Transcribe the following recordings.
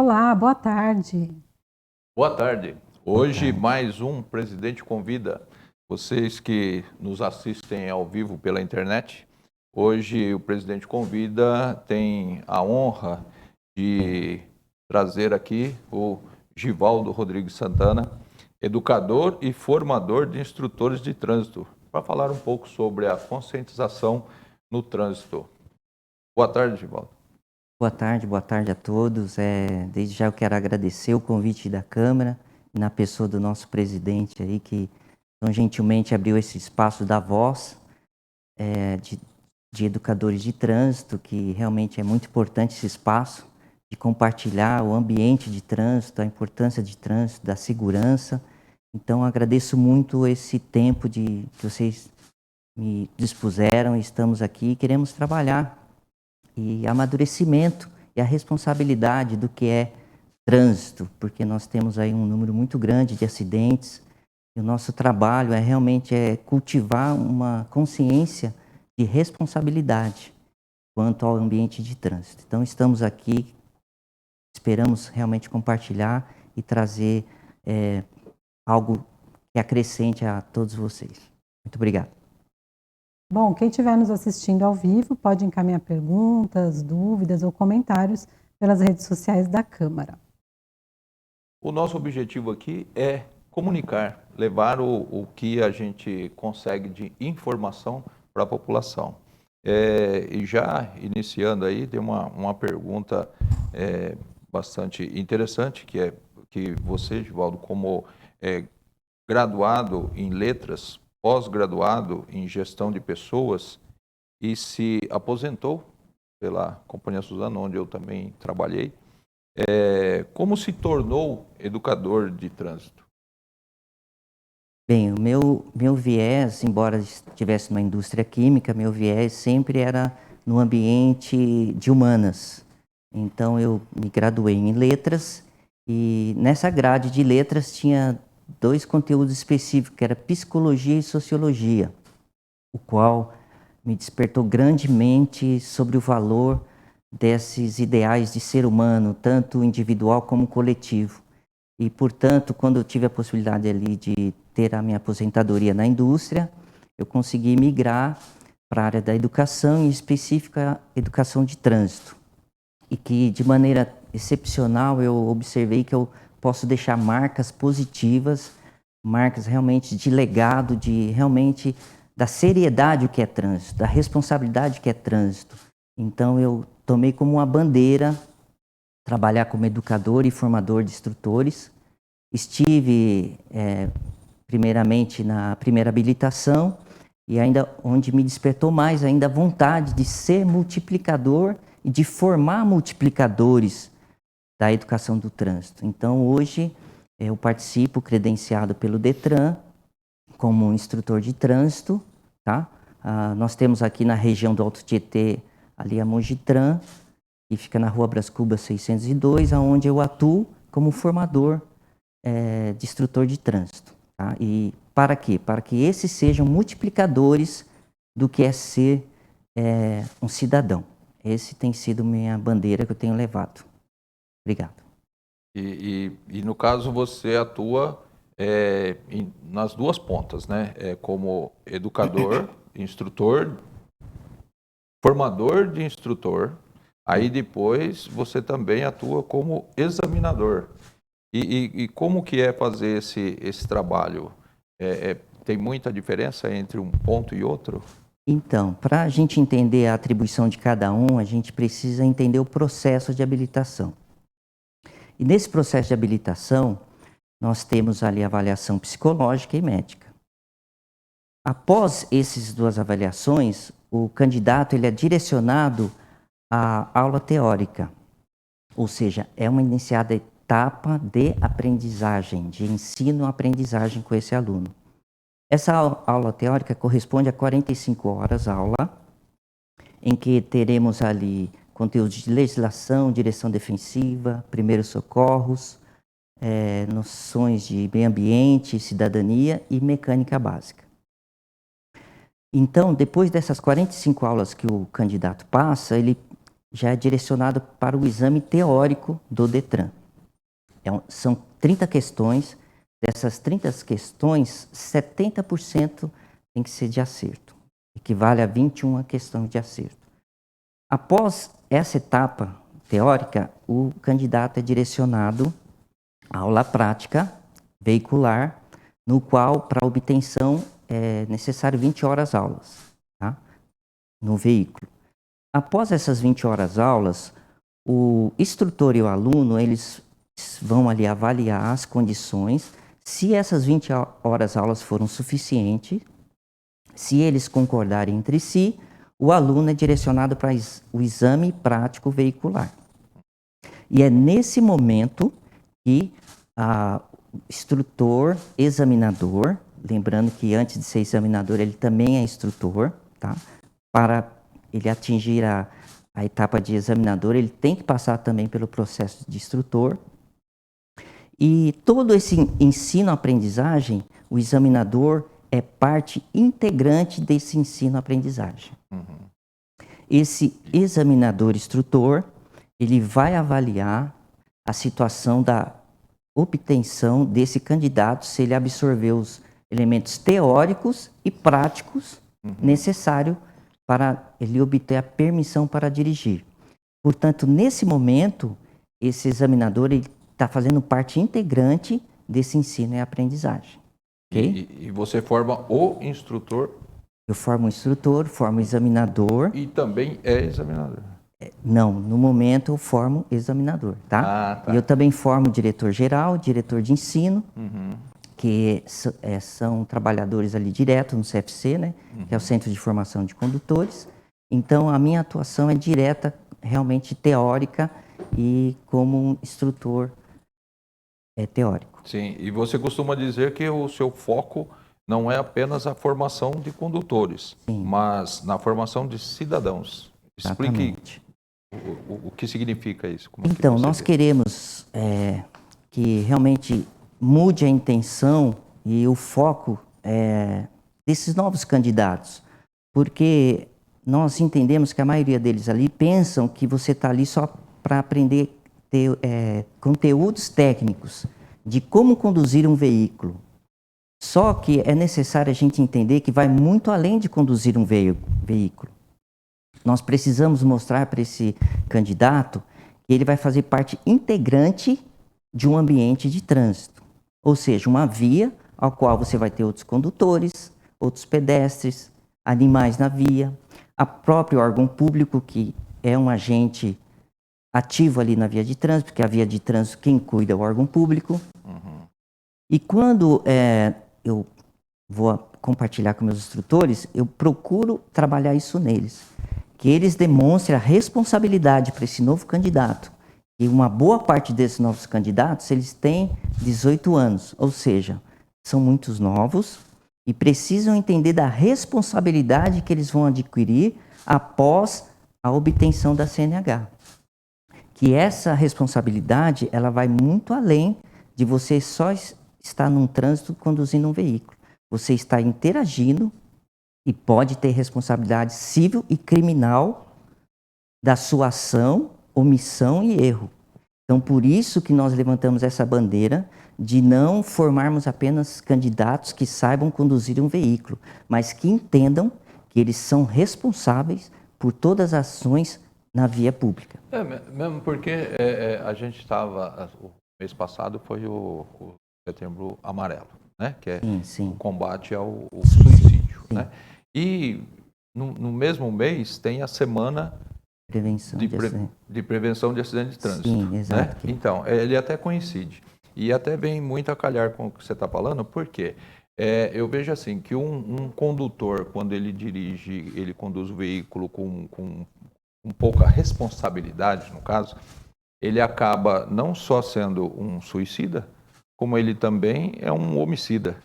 Olá, boa tarde. Boa tarde. Hoje mais um Presidente Convida. Vocês que nos assistem ao vivo pela internet, hoje o Presidente Convida tem a honra de trazer aqui o Givaldo Rodrigues Santana, educador e formador de instrutores de trânsito, para falar um pouco sobre a conscientização no trânsito. Boa tarde, Givaldo. Boa tarde a todos. Desde já eu quero agradecer o convite da Câmara, na pessoa do nosso presidente aí, que tão gentilmente abriu esse espaço da voz de educadores de trânsito, que realmente é muito importante esse espaço, de compartilhar o ambiente de trânsito, a importância de trânsito, da segurança. Então, agradeço muito esse tempo que vocês me dispuseram, estamos aqui e queremos trabalhar e amadurecimento e a responsabilidade do que é trânsito, porque nós temos aí um número muito grande de acidentes e o nosso trabalho realmente cultivar uma consciência de responsabilidade quanto ao ambiente de trânsito. Então estamos aqui, esperamos realmente compartilhar e trazer algo que acrescente a todos vocês. Muito obrigado. Bom, quem estiver nos assistindo ao vivo pode encaminhar perguntas, dúvidas ou comentários pelas redes sociais da Câmara. O nosso objetivo aqui é comunicar, levar o que a gente consegue de informação para a população. E já iniciando aí, tem uma pergunta bastante interessante, que você, Givaldo, como graduado em letras, pós-graduado em gestão de pessoas e se aposentou pela Companhia Suzano, onde eu também trabalhei, como se tornou educador de trânsito? Bem, o meu viés, embora estivesse numa indústria química, meu viés sempre era no ambiente de humanas. Então eu me graduei em letras e nessa grade de letras tinha dois conteúdos específicos, que era psicologia e sociologia, o qual me despertou grandemente sobre o valor desses ideais de ser humano, tanto individual como coletivo. E, portanto, quando eu tive a possibilidade ali de ter a minha aposentadoria na indústria, eu consegui migrar para a área da educação, em específica a educação de trânsito. E que, de maneira excepcional, eu observei que eu posso deixar marcas positivas, marcas realmente de legado, de realmente da seriedade o que é trânsito, da responsabilidade que é trânsito. Então eu tomei como uma bandeira trabalhar como educador e formador de instrutores. Estive primeiramente na primeira habilitação e ainda onde me despertou mais ainda a vontade de ser multiplicador e de formar multiplicadores da educação do trânsito. Então hoje eu participo credenciado pelo Detran como instrutor de trânsito, tá? Nós temos aqui na região do Alto Tietê ali a Mongitran, que fica na Rua Brás Cubas 602, onde eu atuo como formador de instrutor de trânsito. Tá? E para quê? Para que esses sejam multiplicadores do que é ser um cidadão. Esse tem sido minha bandeira que eu tenho levado. Obrigado. E no caso você atua nas duas pontas, né? Como educador, instrutor, formador de instrutor. Aí depois você também atua como examinador. E como que é fazer esse trabalho? Tem muita diferença entre um ponto e outro? Então, para a gente entender a atribuição de cada um, a gente precisa entender o processo de habilitação. E nesse processo de habilitação, nós temos ali a avaliação psicológica e médica. Após essas duas avaliações, o candidato ele é direcionado à aula teórica, ou seja, é uma iniciada etapa de aprendizagem, de ensino-aprendizagem com esse aluno. Essa aula teórica corresponde a 45 horas aula, em que teremos ali conteúdos de legislação, direção defensiva, primeiros socorros, noções de meio ambiente, cidadania e mecânica básica. Então, depois dessas 45 aulas que o candidato passa, ele já é direcionado para o exame teórico do Detran. São 30 questões. Dessas 30 questões, 70% tem que ser de acerto. Equivale a 21 questões de acerto. Após essa etapa teórica, o candidato é direcionado à aula prática veicular, no qual, para obtenção, é necessário 20 horas aulas, tá? No veículo. Após essas 20 horas aulas, o instrutor e o aluno, eles vão ali avaliar as condições, se essas 20 horas aulas foram suficientes, se eles concordarem entre si, o aluno é direcionado para o exame prático veicular. E é nesse momento que o instrutor, examinador, lembrando que antes de ser examinador, ele também é instrutor, tá? Para ele atingir a etapa de examinador, ele tem que passar também pelo processo de instrutor. E todo esse ensino-aprendizagem, o examinador é parte integrante desse ensino-aprendizagem. Esse examinador-instrutor, ele vai avaliar a situação da obtenção desse candidato, se ele absorveu os elementos teóricos e práticos necessários para ele obter a permissão para dirigir. Portanto, nesse momento, esse examinador está fazendo parte integrante desse ensino e aprendizagem. Okay? E você forma o instrutor? Eu formo o instrutor, formo o examinador. E também é examinador? Não, no momento eu formo examinador, tá? Ah, tá. E eu também formo diretor-geral, diretor de ensino, que são trabalhadores ali direto no CFC, né? Que é o Centro de Formação de Condutores. Então, a minha atuação é direta, realmente teórica e como um instrutor teórico. Sim, e você costuma dizer que o seu foco não é apenas a formação de condutores, mas na formação de cidadãos. Explique Exatamente. o que significa isso. Então, nós queremos que realmente mude a intenção e o foco desses novos candidatos, porque nós entendemos que a maioria deles ali pensam que você está ali só para aprender conteúdos técnicos de como conduzir um veículo. Só que é necessário a gente entender que vai muito além de conduzir um veículo. Nós precisamos mostrar para esse candidato que ele vai fazer parte integrante de um ambiente de trânsito. Ou seja, uma via ao qual você vai ter outros condutores, outros pedestres, animais na via, a próprio órgão público, que é um agente ativo ali na via de trânsito, porque a via de trânsito quem cuida é o órgão público. E quando eu vou compartilhar com meus instrutores, eu procuro trabalhar isso neles. Que eles demonstrem a responsabilidade para esse novo candidato. E uma boa parte desses novos candidatos, eles têm 18 anos, ou seja, são muitos novos e precisam entender da responsabilidade que eles vão adquirir após a obtenção da CNH. Que essa responsabilidade, ela vai muito além de você só estar num trânsito conduzindo um veículo. Você está interagindo e pode ter responsabilidade civil e criminal da sua ação, omissão e erro. Então, por isso que nós levantamos essa bandeira de não formarmos apenas candidatos que saibam conduzir um veículo, mas que entendam que eles são responsáveis por todas as ações na via pública. Mesmo porque a gente estava, o mês passado foi o Setembro Amarelo, né? Que é o combate ao suicídio, né? E no mesmo mês tem a semana de prevenção de acidente de trânsito. Sim, exato. Né? Então, ele até coincide. E até vem muito a calhar com o que você está falando, porque eu vejo assim, que um condutor, quando ele dirige, ele conduz o veículo com pouca responsabilidade, no caso, ele acaba não só sendo um suicida, como ele também é um homicida.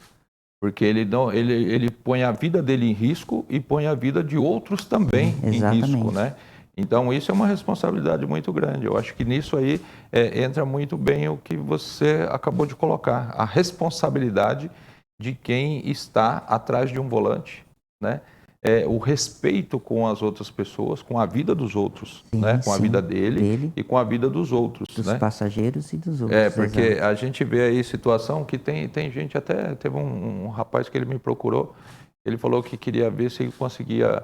Porque ele põe a vida dele em risco e põe a vida de outros também em risco, né? Então, isso é uma responsabilidade muito grande. Eu acho que nisso aí entra muito bem o que você acabou de colocar. A responsabilidade de quem está atrás de um volante, né? o respeito com as outras pessoas, com a vida dos outros, Sim, né? Com a sim, vida dele e com a vida dos outros, dos né? passageiros e dos outros. Porque exato. a gente vê aí situação que tem gente, até teve um rapaz que ele me procurou, ele falou que queria ver se ele conseguia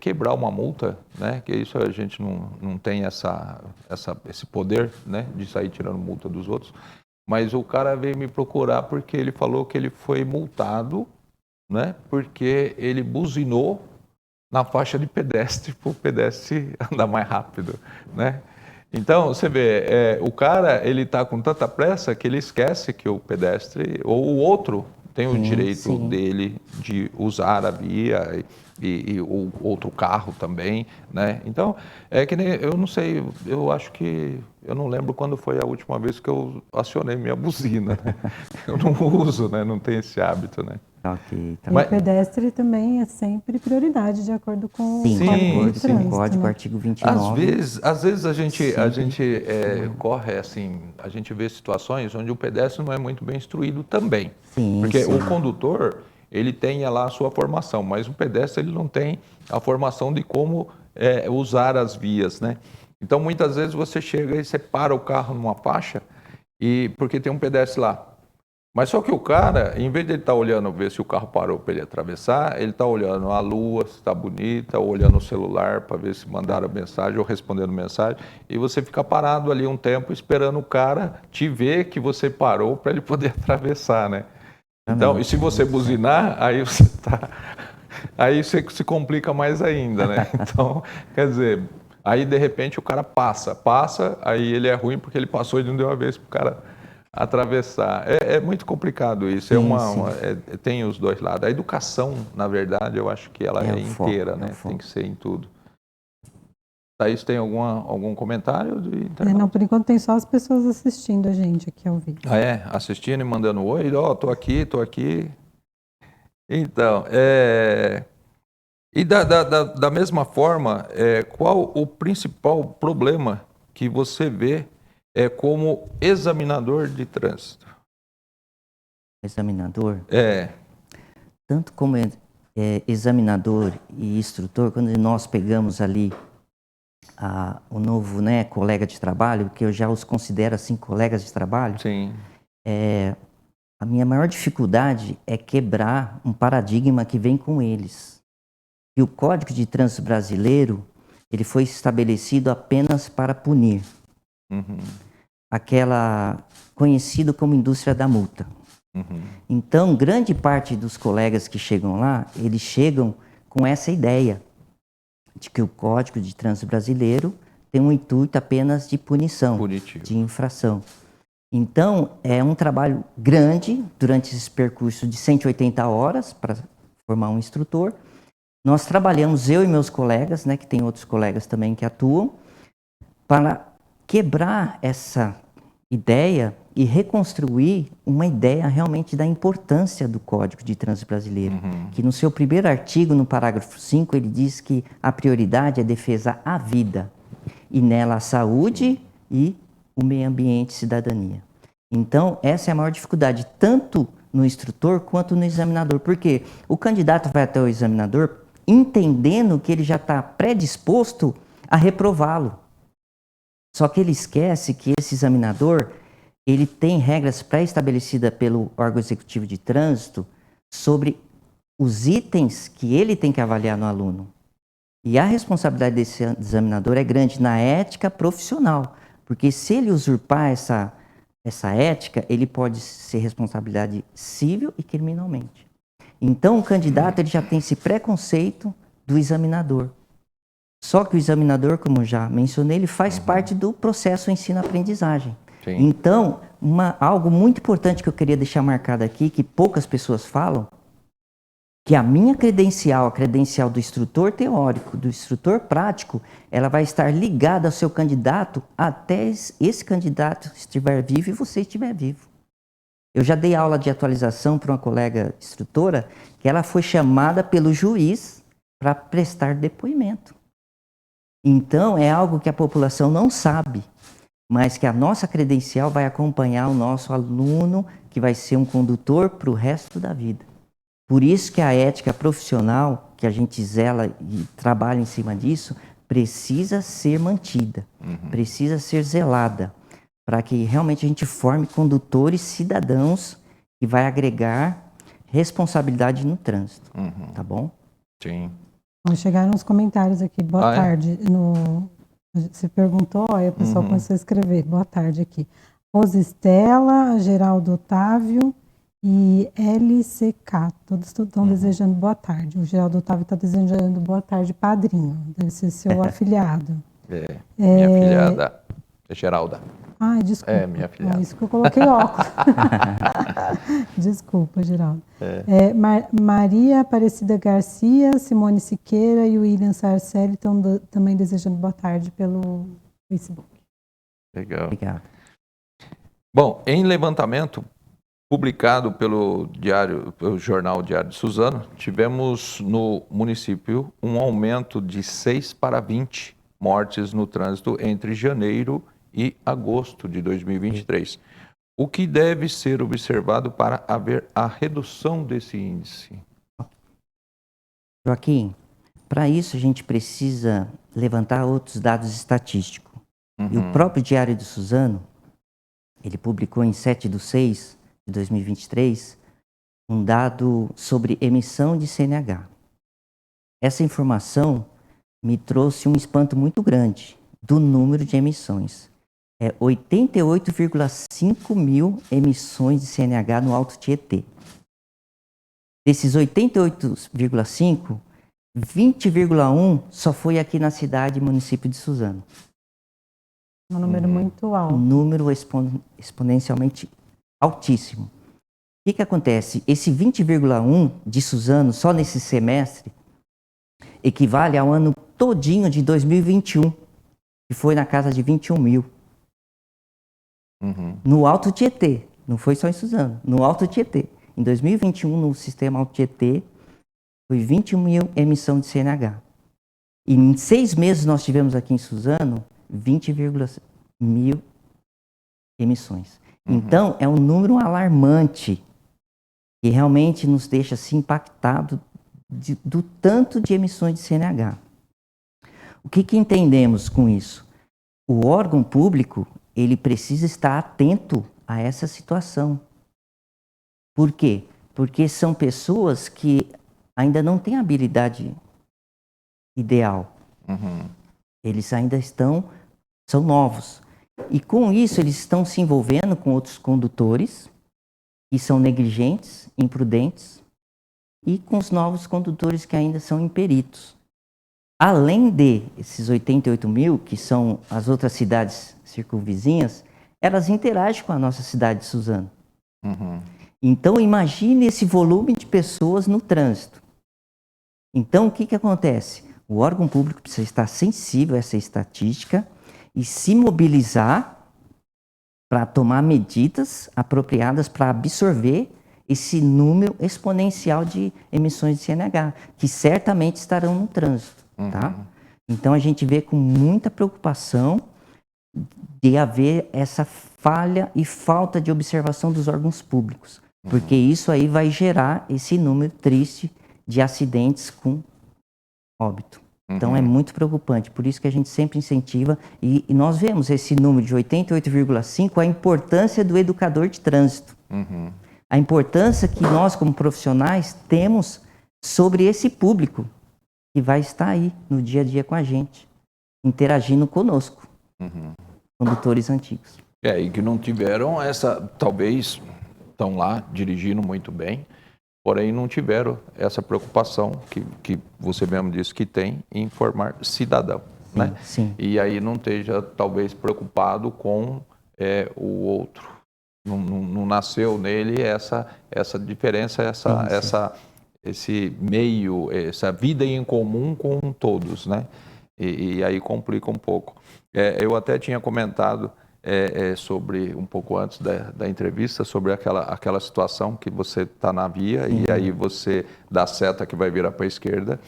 quebrar uma multa, né? Que isso a gente não tem esse poder, né? De sair tirando multa dos outros. Mas o cara veio me procurar porque ele falou que ele foi multado, né? Porque ele buzinou na faixa de pedestre para o pedestre andar mais rápido, né? Então, você vê, o cara, ele está com tanta pressa que ele esquece que o pedestre ou o outro tem o direito dele de usar a via e o outro carro também, né? Então, que nem, eu não sei, eu acho que, eu não lembro quando foi a última vez que eu acionei minha buzina, né? Eu não uso, né? Não tenho esse hábito, né? Ok, tá E bom. o pedestre também é sempre prioridade, de acordo com Sim, o de Código acordo de com o Trânsito, código, né? artigo 29. Às vezes a gente Sempre. corre assim, a gente vê situações onde o pedestre não é muito bem instruído também. Sim, Porque sim. o condutor, ele tem lá a sua formação, mas o pedestre ele não tem a formação de como usar as vias, né? Então muitas vezes você chega e você para o carro numa faixa porque tem um pedestre lá. Mas só que o cara, em vez de ele estar olhando, ver se o carro parou para ele atravessar, ele está olhando a lua, se está bonita, ou olhando o celular para ver se mandaram mensagem ou respondendo mensagem. E você fica parado ali um tempo esperando o cara te ver que você parou para ele poder atravessar, né? Então, e se você buzinar, aí você se complica mais ainda, né? Então, quer dizer, aí de repente o cara passa, aí ele é ruim porque ele passou e não deu a vez para o cara atravessar. É muito complicado isso. Sim. Tem os dois lados. A educação, na verdade, eu acho que ela É é o foco, inteira, é o né? foco. Tem que ser em tudo. Thaís, tem algum comentário de Não, internauta? por enquanto tem só as pessoas assistindo a gente aqui ao vivo. Assistindo e mandando oi, tô aqui. Então, e da mesma forma, qual o principal problema que você vê como examinador de trânsito? Examinador, É, tanto como examinador e instrutor, quando nós pegamos ali o novo, né, colega de trabalho, que eu já os considero assim colegas de trabalho, sim. a minha maior dificuldade é quebrar um paradigma que vem com eles. E o Código de Trânsito Brasileiro, ele foi estabelecido apenas para punir Uhum, aquela conhecido como indústria da multa. uhum. Então, grande parte dos colegas que chegam lá, eles chegam com essa ideia de que o Código de Trânsito Brasileiro tem um intuito apenas de punição, Punitivo. de infração. Então, é um trabalho grande durante esse percurso de 180 horas para formar um instrutor. Nós trabalhamos, eu e meus colegas, né, que tem outros colegas também que atuam, para quebrar essa ideia e reconstruir uma ideia realmente da importância do Código de Trânsito Brasileiro, que no seu primeiro artigo, no parágrafo 5, ele diz que a prioridade é a defesa à vida, e nela a saúde e o meio ambiente e cidadania. Então, essa é a maior dificuldade, tanto no instrutor quanto no examinador, porque o candidato vai até o examinador entendendo que ele já está predisposto a reprová-lo. Só que ele esquece que esse examinador, ele tem regras pré-estabelecidas pelo órgão executivo de trânsito sobre os itens que ele tem que avaliar no aluno. E a responsabilidade desse examinador é grande na ética profissional, porque se ele usurpar essa ética, ele pode ser responsabilidade civil e criminalmente. Então, o candidato ele já tem esse preconceito do examinador. Só que o examinador, como já mencionei, ele faz parte do processo ensino-aprendizagem. Sim. Então, algo muito importante que eu queria deixar marcado aqui, que poucas pessoas falam, que a minha credencial, a credencial do instrutor teórico, do instrutor prático, ela vai estar ligada ao seu candidato até esse candidato estiver vivo e você estiver vivo. Eu já dei aula de atualização para uma colega instrutora que ela foi chamada pelo juiz para prestar depoimento. Então, é algo que a população não sabe, mas que a nossa credencial vai acompanhar o nosso aluno, que vai ser um condutor para o resto da vida. Por isso que a ética profissional, que a gente zela e trabalha em cima disso, precisa ser mantida, precisa ser zelada, para que realmente a gente forme condutores cidadãos que vai agregar responsabilidade no trânsito, tá bom? Sim. Bom, chegaram uns comentários aqui. Boa tarde. Você perguntou, aí o pessoal começou a escrever. Boa tarde aqui. Rosistela, Geraldo Otávio e LCK. Todos estão desejando boa tarde. O Geraldo Otávio está desejando boa tarde, padrinho. Deve ser seu afiliado. Minha afiliada é Geralda. Ah, desculpa. É, minha afiliada. Isso que eu coloquei óculos. Desculpa, Geraldo. Maria Aparecida Garcia, Simone Siqueira e William Sarcelli estão também desejando boa tarde pelo Facebook. Legal. Obrigado. Bom, em levantamento publicado pelo jornal Diário de Suzano, tivemos no município um aumento de 6 para 20 mortes no trânsito entre janeiro e agosto de 2023. O que deve ser observado para haver a redução desse índice? Joaquim, para isso a gente precisa levantar outros dados estatísticos. E o próprio Diário de Suzano, ele publicou em 7/6/2023 um dado sobre emissão de CNH. Essa informação me trouxe um espanto muito grande do número de emissões. 88,5 mil emissões de CNH no Alto Tietê. Desses 88,5, 20,1 só foi aqui na cidade e município de Suzano. Um número muito alto. Um número exponencialmente altíssimo. O que acontece? Esse 20,1 de Suzano, só nesse semestre, equivale ao ano todinho de 2021, que foi na casa de 21 mil. No Alto Tietê, não foi só em Suzano, no Alto Tietê. Em 2021, no sistema Alto Tietê, foi 21 mil emissão de CNH. E em 6 meses nós tivemos aqui em Suzano 20,000 emissões. Então, é um número alarmante que realmente nos deixa assim, impactado do tanto de emissões de CNH. O que entendemos com isso? O órgão público, ele precisa estar atento a essa situação. Por quê? Porque são pessoas que ainda não têm a habilidade ideal. Eles ainda são novos. E com isso eles estão se envolvendo com outros condutores que são negligentes, imprudentes, e com os novos condutores que ainda são imperitos. Além desses 88 mil, que são as outras cidades circunvizinhas, elas interagem com a nossa cidade de Suzano. Então, imagine esse volume de pessoas no trânsito. Então, o que acontece? O órgão público precisa estar sensível a essa estatística e se mobilizar para tomar medidas apropriadas para absorver esse número exponencial de emissões de CNH, que certamente estarão no trânsito. Tá? Então, a gente vê com muita preocupação de haver essa falha e falta de observação dos órgãos públicos, porque isso aí vai gerar esse número triste de acidentes com óbito. Então, é muito preocupante, por isso que a gente sempre incentiva, e nós vemos esse número de 88,5, a importância do educador de trânsito. A importância que nós, como profissionais, temos sobre esse público que vai estar aí no dia a dia com a gente, interagindo conosco, condutores antigos. E que não tiveram talvez estão lá dirigindo muito bem, porém não tiveram essa preocupação que você mesmo disse que tem em formar cidadão, né? Sim. E aí não esteja talvez preocupado com o outro. Não nasceu nele essa diferença, esse meio, essa vida em comum com todos, né? E aí complica um pouco. Eu até tinha comentado sobre, um pouco antes da entrevista, sobre aquela situação que você está na via e aí você dá seta que vai virar para a esquerda.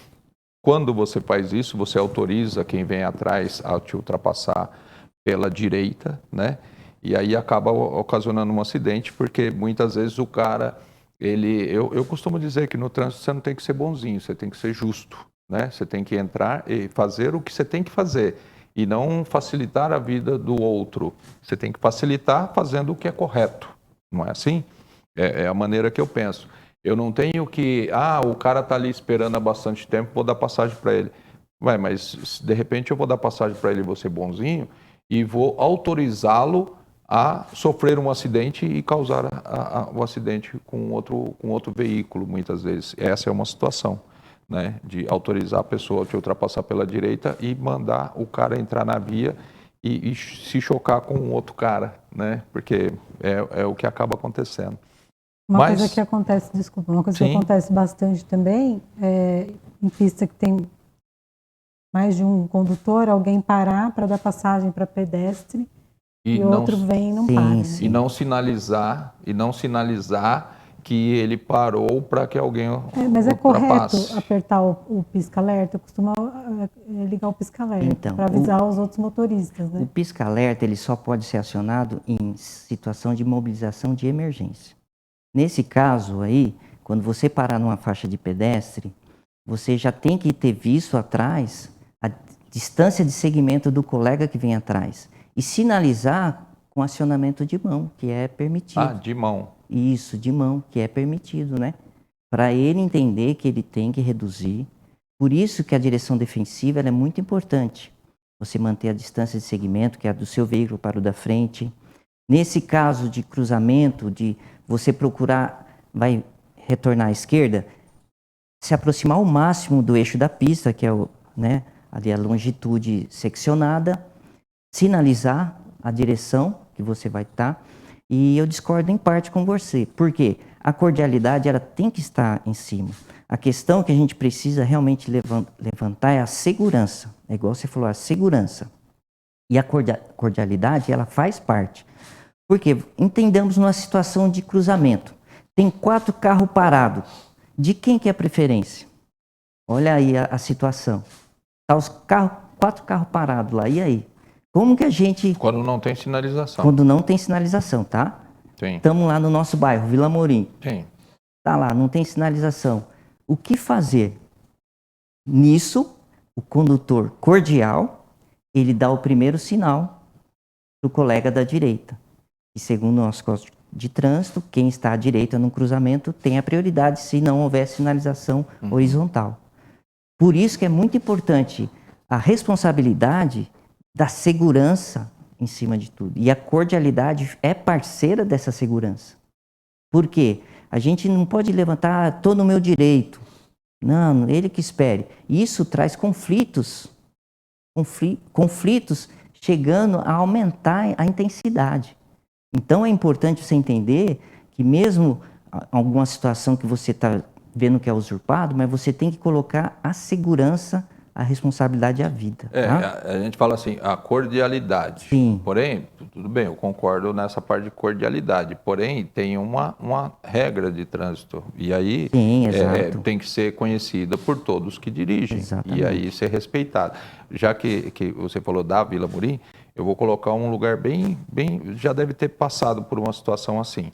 Quando você faz isso, você autoriza quem vem atrás a te ultrapassar pela direita, né? E aí acaba ocasionando um acidente, porque muitas vezes o cara eu costumo dizer que no trânsito você não tem que ser bonzinho, você tem que ser justo, né? Você tem que entrar e fazer o que você tem que fazer e não facilitar a vida do outro. Você tem que facilitar fazendo o que é correto, não é assim? É a maneira que eu penso. Eu não tenho que, o cara está ali esperando há bastante tempo, vou dar passagem para ele. Mas de repente eu vou dar passagem para ele, vou ser bonzinho e vou autorizá-lo a sofrer um acidente e causar o acidente com outro veículo, muitas vezes. Essa é uma situação, né, de autorizar a pessoa a te ultrapassar pela direita e mandar o cara entrar na via e se chocar com um outro cara, né, porque é o que acaba acontecendo. Uma coisa que acontece bastante também, em pista que tem mais de um condutor, alguém parar para dar passagem para pedestre e outro vem e não para. E não sinalizar que ele parou para que alguém mas é correto ultrapasse. apertar o pisca-alerta? Eu costumo ligar o pisca-alerta para avisar os outros motoristas, né? O pisca-alerta ele só pode ser acionado em situação de mobilização de emergência. Nesse caso aí, quando você parar numa faixa de pedestre, você já tem que ter visto atrás a distância de segmento do colega que vem atrás e sinalizar com acionamento de mão, que é permitido. De mão. Isso, de mão, que é permitido, né? Para ele entender que ele tem que reduzir. Por isso que a direção defensiva ela é muito importante. Você manter a distância de segmento, que é a do seu veículo para o da frente. Nesse caso de cruzamento, de você procurar, vai retornar à esquerda, se aproximar ao máximo do eixo da pista, que é ali a longitude seccionada, sinalizar a direção que você vai estar. E eu discordo em parte com você. Por quê? A cordialidade ela tem que estar em cima. A questão que a gente precisa realmente levantar é a segurança. É igual você falou, a segurança. E a cordialidade, ela faz parte. Porque entendamos numa situação de cruzamento. Tem 4 carros parados. De quem que é a preferência? Olha aí a situação. Tá os 4 carros parados lá. E aí? Como que a gente... Quando não tem sinalização. Quando não tem sinalização, tá? Sim. Estamos lá no nosso bairro, Vila Amorim. Sim. Tá lá, não tem sinalização. O que fazer? Nisso, o condutor cordial, ele dá o primeiro sinal para o colega da direita. E segundo o nosso código de trânsito, quem está à direita no cruzamento tem a prioridade se não houver sinalização horizontal. Por isso que é muito importante a responsabilidade da segurança em cima de tudo. E a cordialidade é parceira dessa segurança. Por quê? A gente não pode levantar, estou no meu direito. Não, ele que espere. Isso traz conflitos chegando a aumentar a intensidade. Então é importante você entender que mesmo alguma situação que você está vendo que é usurpado, mas você tem que colocar a segurança, a responsabilidade e a vida. Tá? A gente fala assim, a cordialidade. Sim. Porém, tudo bem, eu concordo nessa parte de cordialidade. Porém, tem uma regra de trânsito. E aí Sim, exato. Tem que ser conhecida por todos que dirigem. Exatamente. E aí ser respeitada. Já que você falou da Vila Amorim, eu vou colocar um lugar bem... Já deve ter passado por uma situação assim.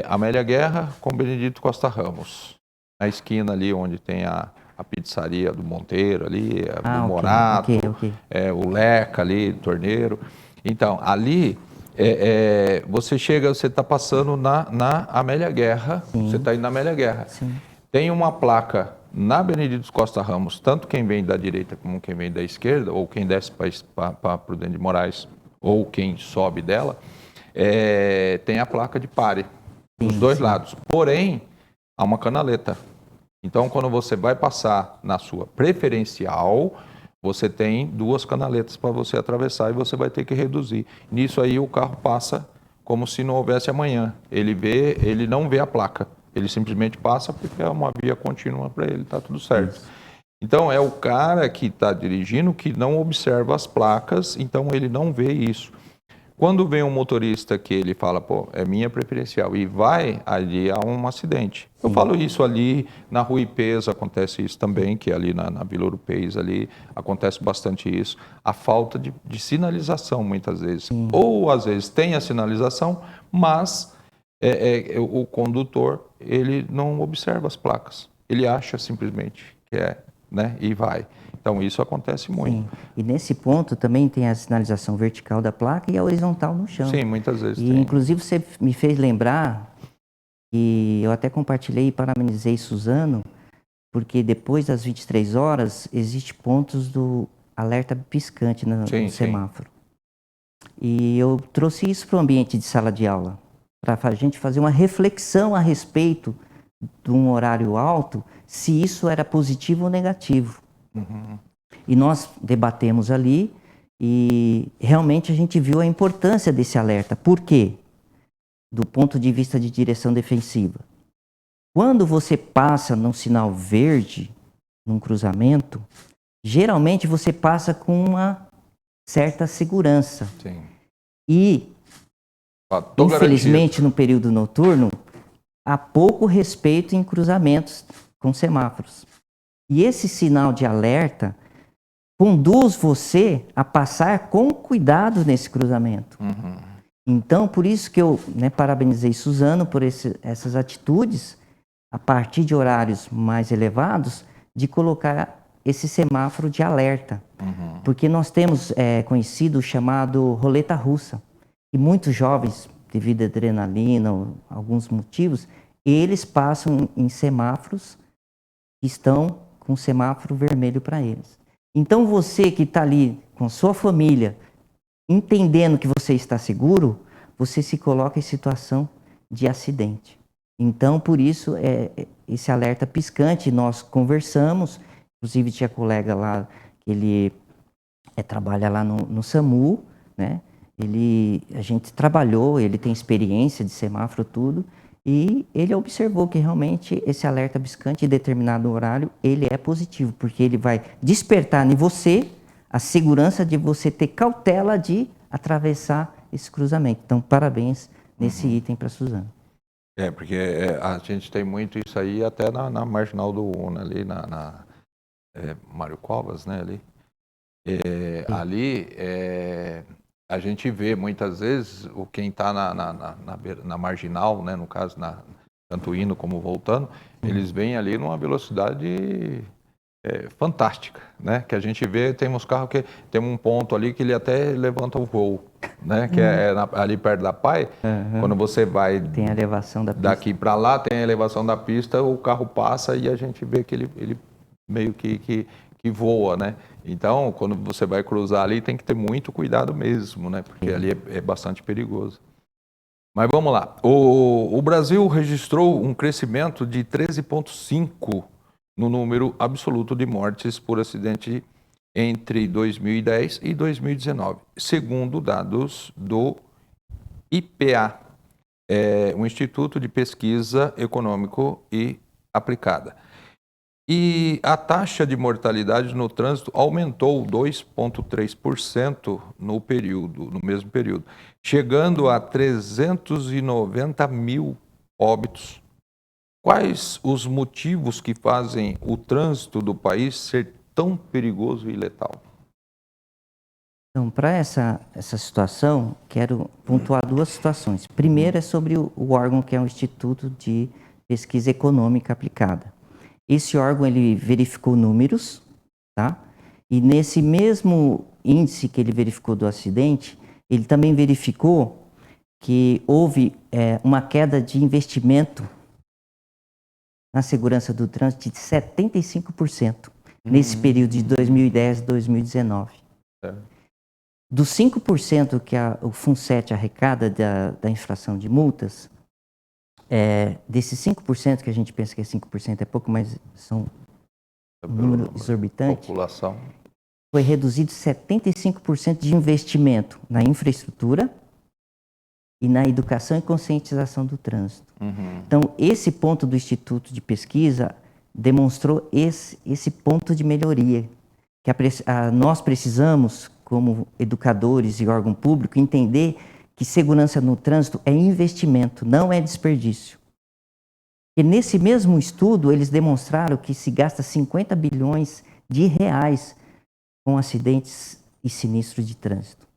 Amélia Guerra com Benedito Costa Ramos. Na esquina ali onde tem a pizzaria do Monteiro ali, do Morato, o Leca ali, do Torneiro. Então, ali, você chega, você está passando na Amélia Guerra, Sim. Você está indo na Amélia Guerra. Sim. Tem uma placa na Benedito Costa Ramos, tanto quem vem da direita como quem vem da esquerda, ou quem desce para Prudente de Moraes, ou quem sobe dela, tem a placa de pare, dos dois lados. Porém, há uma canaleta. Então, quando você vai passar na sua preferencial, você tem 2 canaletas para você atravessar e você vai ter que reduzir. Nisso aí o carro passa como se não houvesse amanhã. Ele não vê a placa, ele simplesmente passa porque é uma via contínua para ele, está tudo certo. Isso. Então, é o cara que está dirigindo que não observa as placas, então ele não vê isso. Quando vem um motorista que ele fala, é minha preferencial, e vai ali a um acidente. Eu falo isso ali, na Rua Ipês acontece isso também, que ali na Vila Urupês ali acontece bastante isso. A falta de sinalização, muitas vezes. Ou, às vezes, tem a sinalização, mas o condutor, ele não observa as placas. Ele acha simplesmente que né, e vai. Então, isso acontece muito. Sim. E nesse ponto também tem a sinalização vertical da placa e a horizontal no chão. Sim, muitas vezes e tem. Inclusive, você me fez lembrar, e eu até compartilhei e parabenizei Suzano, porque depois das 23 horas, existem pontos do alerta piscante no semáforo. E eu trouxe isso para o ambiente de sala de aula, para a gente fazer uma reflexão a respeito de um horário alto, se isso era positivo ou negativo. Uhum. E nós debatemos ali e realmente a gente viu a importância desse alerta. Por quê? Do ponto de vista de direção defensiva. Quando você passa num sinal verde, num cruzamento, geralmente você passa com uma certa segurança. Sim. E, infelizmente, no período noturno, há pouco respeito em cruzamentos com semáforos. E esse sinal de alerta conduz você a passar com cuidado nesse cruzamento. Uhum. Então, por isso que eu parabenizei Suzano por essas atitudes, a partir de horários mais elevados, de colocar esse semáforo de alerta. Uhum. Porque nós temos conhecido o chamado roleta russa. E muitos jovens, devido à adrenalina ou alguns motivos, eles passam em semáforos que estão com semáforo vermelho para eles. Então você que está ali com sua família, entendendo que você está seguro, você se coloca em situação de acidente. Então, por isso, esse alerta piscante, nós conversamos, inclusive tinha colega lá, que ele trabalha lá no SAMU, né? A gente trabalhou, ele tem experiência de semáforo, tudo, e ele observou que realmente esse alerta piscante em determinado horário, ele é positivo, porque ele vai despertar em você a segurança de você ter cautela de atravessar esse cruzamento. Então, parabéns nesse item para a Suzano. Porque a gente tem muito isso aí até na Marginal do Una, ali Mário Covas, né, ali. Ali, a gente vê muitas vezes quem está na Marginal, né, no caso, tanto indo como voltando, eles vêm ali numa velocidade fantástica, né? Que a gente vê, tem uns carros que tem um ponto ali que ele até levanta o voo, né? Que ali perto da PAI, quando você vai tem a elevação da pista. Daqui para lá, tem a elevação da pista, o carro passa e a gente vê que ele meio que voa, né? Então, quando você vai cruzar ali, tem que ter muito cuidado mesmo, né? Porque ali é bastante perigoso. Mas vamos lá. O Brasil registrou um crescimento de 13,5% no número absoluto de mortes por acidente entre 2010 e 2019, segundo dados do IPA, um Instituto de Pesquisa Econômico e Aplicada. E a taxa de mortalidade no trânsito aumentou 2,3% no mesmo período, chegando a 390 mil óbitos. Quais os motivos que fazem o trânsito do país ser tão perigoso e letal? Então, para essa situação, quero pontuar duas situações. Primeiro é sobre o órgão que é o Instituto de Pesquisa Econômica Aplicada. Esse órgão, ele verificou números, tá? E nesse mesmo índice que ele verificou do acidente, ele também verificou que houve uma queda de investimento na segurança do trânsito de 75% nesse período de 2010 a 2019. Dos 5% que o FUNSET arrecada da infração de multas, desses 5% que a gente pensa que é 5% é pouco, mas são um número exorbitante, população. Foi reduzido 75% de investimento na infraestrutura e na educação e conscientização do trânsito. Então, esse ponto do Instituto de Pesquisa demonstrou esse ponto de melhoria, que nós precisamos, como educadores e órgão público, entender que segurança no trânsito é investimento, não é desperdício. E nesse mesmo estudo, eles demonstraram que se gasta 50 bilhões de reais com acidentes e sinistros de trânsito.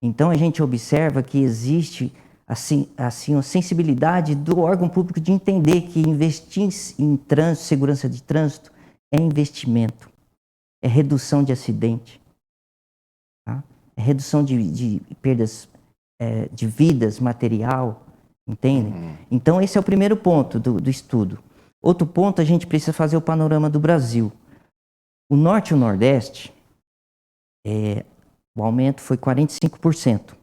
Então, a gente observa que existe assim, a sensibilidade do órgão público de entender que investir em trânsito, segurança de trânsito, é investimento, é redução de acidente, tá? É redução de perdas de vidas, material, entendem? Então, esse é o primeiro ponto do estudo. Outro ponto, a gente precisa fazer o panorama do Brasil. O Norte e o Nordeste, o aumento foi 45%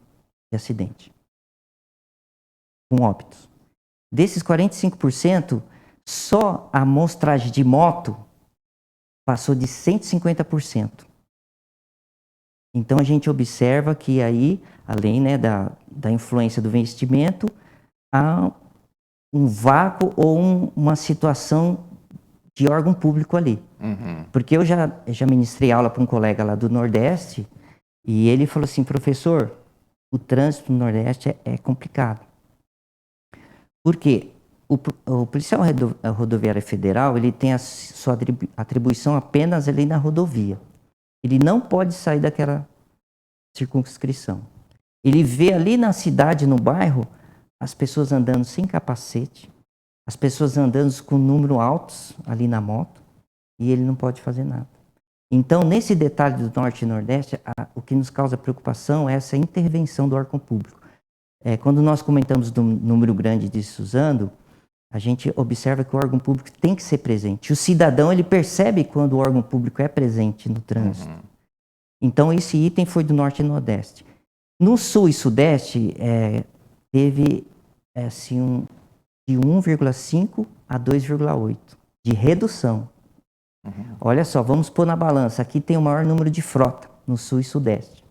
de acidente, com óbitos. Desses 45%, só a amostragem de moto passou de 150%. Então, a gente observa que aí, além, né, da influência do investimento, há um vácuo ou uma situação de órgão público ali. Porque eu já ministrei aula para um colega lá do Nordeste e ele falou assim, professor, o trânsito no Nordeste é complicado. Por quê? O policial rodoviário federal, ele tem a sua atribuição apenas ali na rodovia. Ele não pode sair daquela circunscrição. Ele vê ali na cidade, no bairro, as pessoas andando sem capacete, as pessoas andando com número altos ali na moto, e ele não pode fazer nada. Então, nesse detalhe do Norte e Nordeste, o que nos causa preocupação é essa intervenção do órgão público. Quando nós comentamos do número grande de Suzano, a gente observa que o órgão público tem que ser presente. O cidadão, ele percebe quando o órgão público é presente no trânsito. Então, esse item foi do Norte e Nordeste. No Sul e Sudeste, teve assim, de 1,5 a 2,8 de redução. Olha só, vamos pôr na balança. Aqui tem o maior número de frota, no Sul e Sudeste.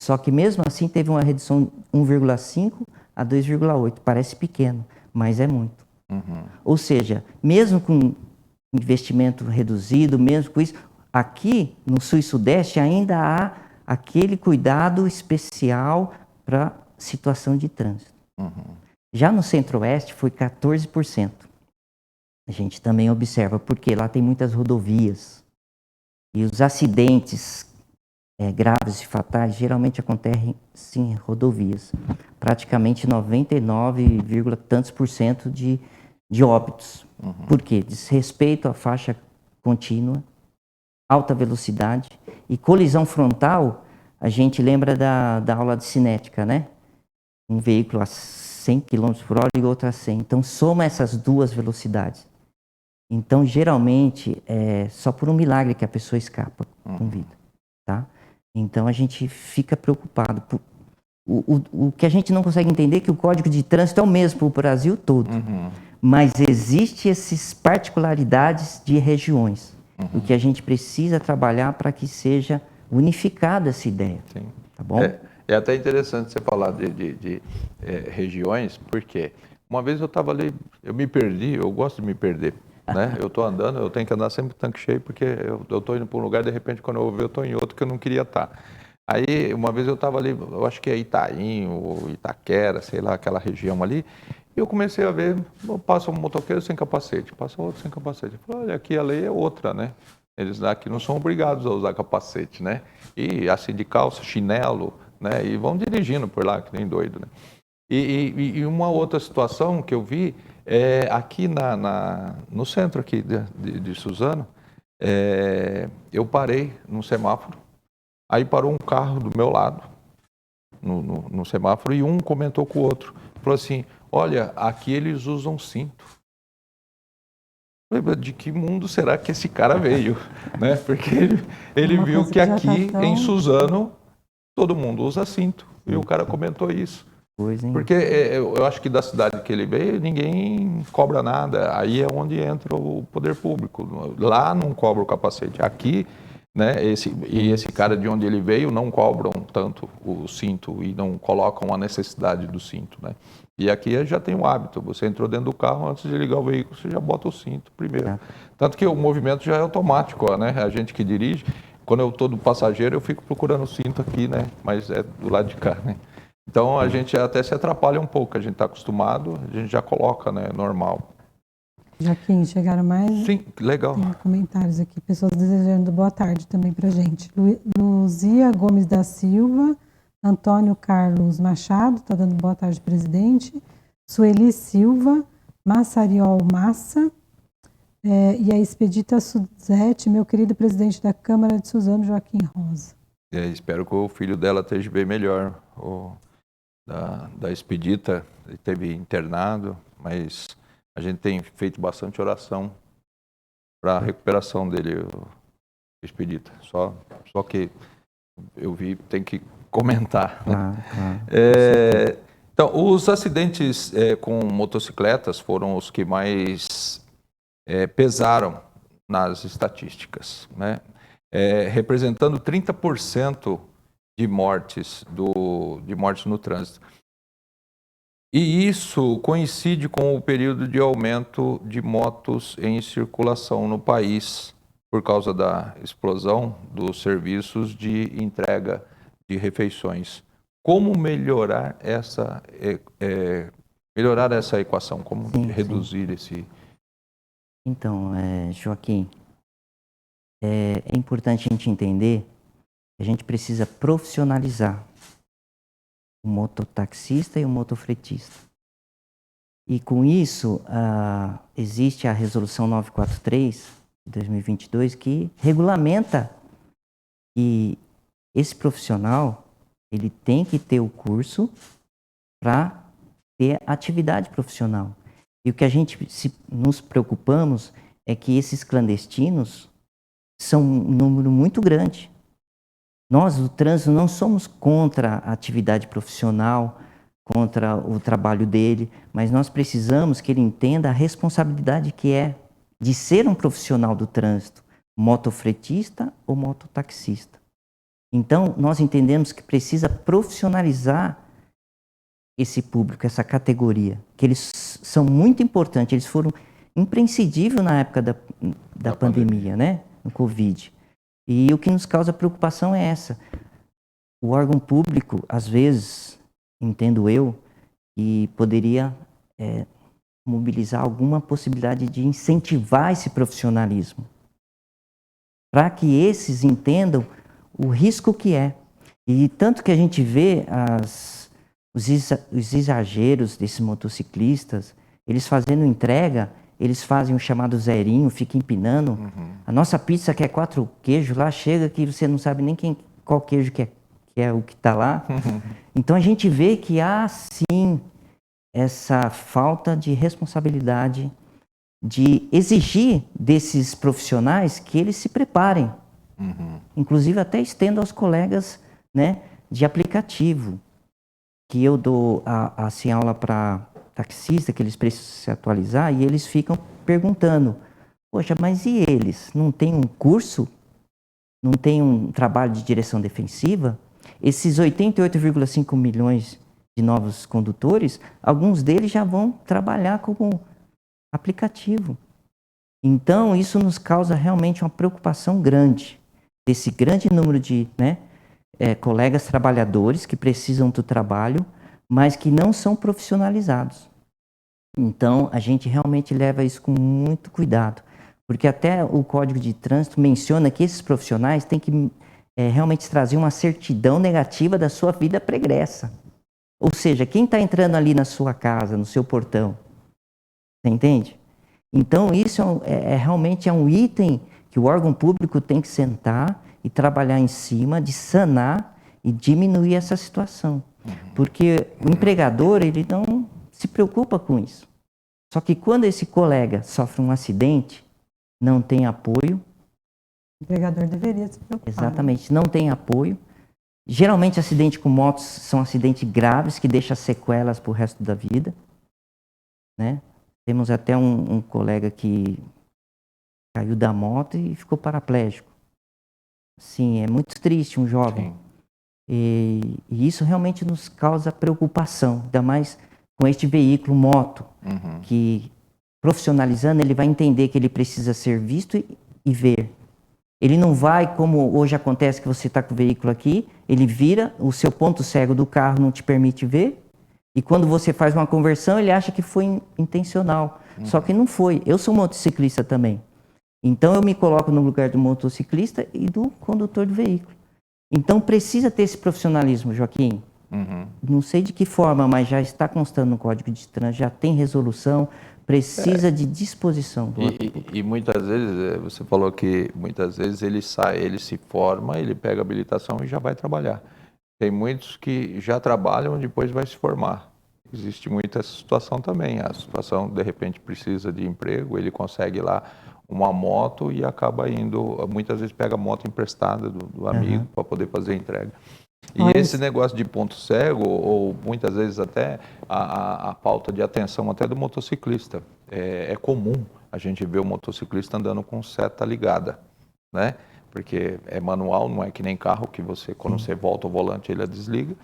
Só que mesmo assim teve uma redução de 1,5 a 2,8. Parece pequeno, mas é muito. Ou seja, mesmo com investimento reduzido, mesmo com isso, aqui no Sul e Sudeste ainda há aquele cuidado especial para situação de trânsito. Já no Centro-Oeste foi 14%. A gente também observa, porque lá tem muitas rodovias. E os acidentes graves e fatais geralmente acontecem em rodovias. Praticamente 99, tantos por cento de óbitos. Por quê? Desrespeito à faixa contínua, alta velocidade e colisão frontal. A gente lembra da aula de cinética, né? Um veículo a 100 km por hora e outro a 100. Então, soma essas duas velocidades. Então, geralmente, é só por um milagre que a pessoa escapa com vida, tá? Então, a gente fica preocupado. O que a gente não consegue entender é que o Código de Trânsito é o mesmo para o Brasil todo. Mas existem essas particularidades de regiões. O que a gente precisa trabalhar para que seja unificada essa ideia. Sim. Tá bom? É até interessante você falar de regiões, porque uma vez eu estava ali, eu me perdi, eu gosto de me perder, né? Eu estou andando, eu tenho que andar sempre com o tanque cheio, porque eu estou indo para um lugar, de repente, quando eu vou ver, eu estou em outro que eu não queria estar. Aí, uma vez eu estava ali, eu acho que é Itaim ou Itaquera, sei lá, aquela região ali, e eu comecei a ver, passa um motoqueiro sem capacete, passa outro sem capacete. Eu falei, olha, aqui a lei é outra, né? Eles aqui não são obrigados a usar capacete, né? E assim de calça, chinelo, né? E vão dirigindo por lá, que nem doido, né? E uma outra situação que eu vi, aqui no centro aqui de Suzano, eu parei num semáforo, aí parou um carro do meu lado, no semáforo, e um comentou com o outro, falou assim, olha, aqui eles usam cinto. De que mundo será que esse cara veio? Né? Porque ele viu que aqui em Suzano todo mundo usa cinto. E o cara comentou isso. Porque eu acho que da cidade que ele veio, ninguém cobra nada. Aí é onde entra o poder público. Lá não cobra o capacete. Aqui, né, esse cara de onde ele veio não cobram tanto o cinto e não colocam a necessidade do cinto, né? E aqui já tem o hábito, você entrou dentro do carro, antes de ligar o veículo, você já bota o cinto primeiro. Tanto que o movimento já é automático, né? A gente que dirige, quando eu estou do passageiro, eu fico procurando o cinto aqui, né? Mas é do lado de cá, né? Então a gente até se atrapalha um pouco, a gente está acostumado, a gente já coloca, né? Normal. Joaquim, chegaram mais? Sim, legal. Tem comentários aqui, pessoas desejando boa tarde também pra gente. Luzia Gomes da Silva, Antônio Carlos Machado, está dando boa tarde, presidente. Sueli Silva, Massariol Massa, e a Expedita Suzete, meu querido presidente da Câmara de Suzano, Joaquim Rosa. Espero que o filho dela esteja bem melhor. Da Expedita, ele esteve internado, mas a gente tem feito bastante oração para a recuperação dele, o Expedita. Só que eu vi, tem que comentar. Claro. Então, os acidentes com motocicletas foram os que mais pesaram nas estatísticas, né? Representando 30% de mortes no trânsito. E isso coincide com o período de aumento de motos em circulação no país, por causa da explosão dos serviços de entrega de refeições. Como melhorar essa equação? Como reduzir esse... Então, Joaquim, é importante a gente entender que a gente precisa profissionalizar o mototaxista e o motofretista. E com isso, existe a Resolução 943 de 2022 que regulamenta que esse profissional ele tem que ter o curso para ter atividade profissional. E o que a gente nos preocupamos é que esses clandestinos são um número muito grande. Nós, do trânsito, não somos contra a atividade profissional, contra o trabalho dele, mas nós precisamos que ele entenda a responsabilidade que é de ser um profissional do trânsito, motofretista ou mototaxista. Então, nós entendemos que precisa profissionalizar esse público, essa categoria, que eles são muito importantes, eles foram imprescindíveis na época da pandemia, né? No Covid. E o que nos causa preocupação é essa. O órgão público, às vezes, entendo eu, que poderia mobilizar alguma possibilidade de incentivar esse profissionalismo, para que esses entendam o risco que é. E tanto que a gente vê os exageros desses motociclistas, eles fazendo entrega, eles fazem o chamado zerinho, fica empinando. A nossa pizza que é 4 queijos, lá chega que você não sabe nem qual queijo que é o que está lá. Então a gente vê que há sim essa falta de responsabilidade de exigir desses profissionais que eles se preparem. Inclusive até estendo aos colegas, né, de aplicativo, que eu dou assim, aula para taxista, que eles precisam se atualizar, e eles ficam perguntando, poxa, mas e eles? Não tem um curso? Não tem um trabalho de direção defensiva? Esses 88,5 milhões de novos condutores, alguns deles já vão trabalhar como aplicativo. Então, isso nos causa realmente uma preocupação grande, desse grande número de colegas trabalhadores que precisam do trabalho, mas que não são profissionalizados. Então, a gente realmente leva isso com muito cuidado, porque até o Código de Trânsito menciona que esses profissionais têm que realmente trazer uma certidão negativa da sua vida pregressa. Ou seja, quem está entrando ali na sua casa, no seu portão, você entende? Então, isso realmente é um item que o órgão público tem que sentar e trabalhar em cima de sanar e diminuir essa situação. Porque o empregador, ele não se preocupa com isso. Só que quando esse colega sofre um acidente, não tem apoio. O empregador deveria se preocupar. Exatamente, não tem apoio. Geralmente, acidentes com motos são acidentes graves que deixam sequelas para o resto da vida, né? Temos até um colega que caiu da moto e ficou paraplégico. Sim, é muito triste um jovem. E isso realmente nos causa preocupação, ainda mais com este veículo moto, que profissionalizando ele vai entender que ele precisa ser visto e ver. Ele não vai, como hoje acontece que você está com o veículo aqui, ele vira, o seu ponto cego do carro não te permite ver, e quando você faz uma conversão, ele acha que foi intencional. Só que não foi. Eu sou motociclista também. Então eu me coloco no lugar do motociclista e do condutor do veículo. Então precisa ter esse profissionalismo, Joaquim. Não sei de que forma, mas já está constando no Código de Trânsito, já tem resolução, precisa de disposição. E muitas vezes, você falou que muitas vezes ele sai, ele se forma, ele pega a habilitação e já vai trabalhar. Tem muitos que já trabalham e depois vai se formar. Existe muita essa situação também. A situação, de repente, precisa de emprego, ele consegue lá uma moto e acaba indo, muitas vezes pega a moto emprestada do amigo para poder fazer a entrega. E esse negócio de ponto cego, ou muitas vezes até a falta de atenção até do motociclista. É comum a gente ver o motociclista andando com seta ligada, né? Porque é manual, não é que nem carro, que você, quando você volta o volante, ele desliga.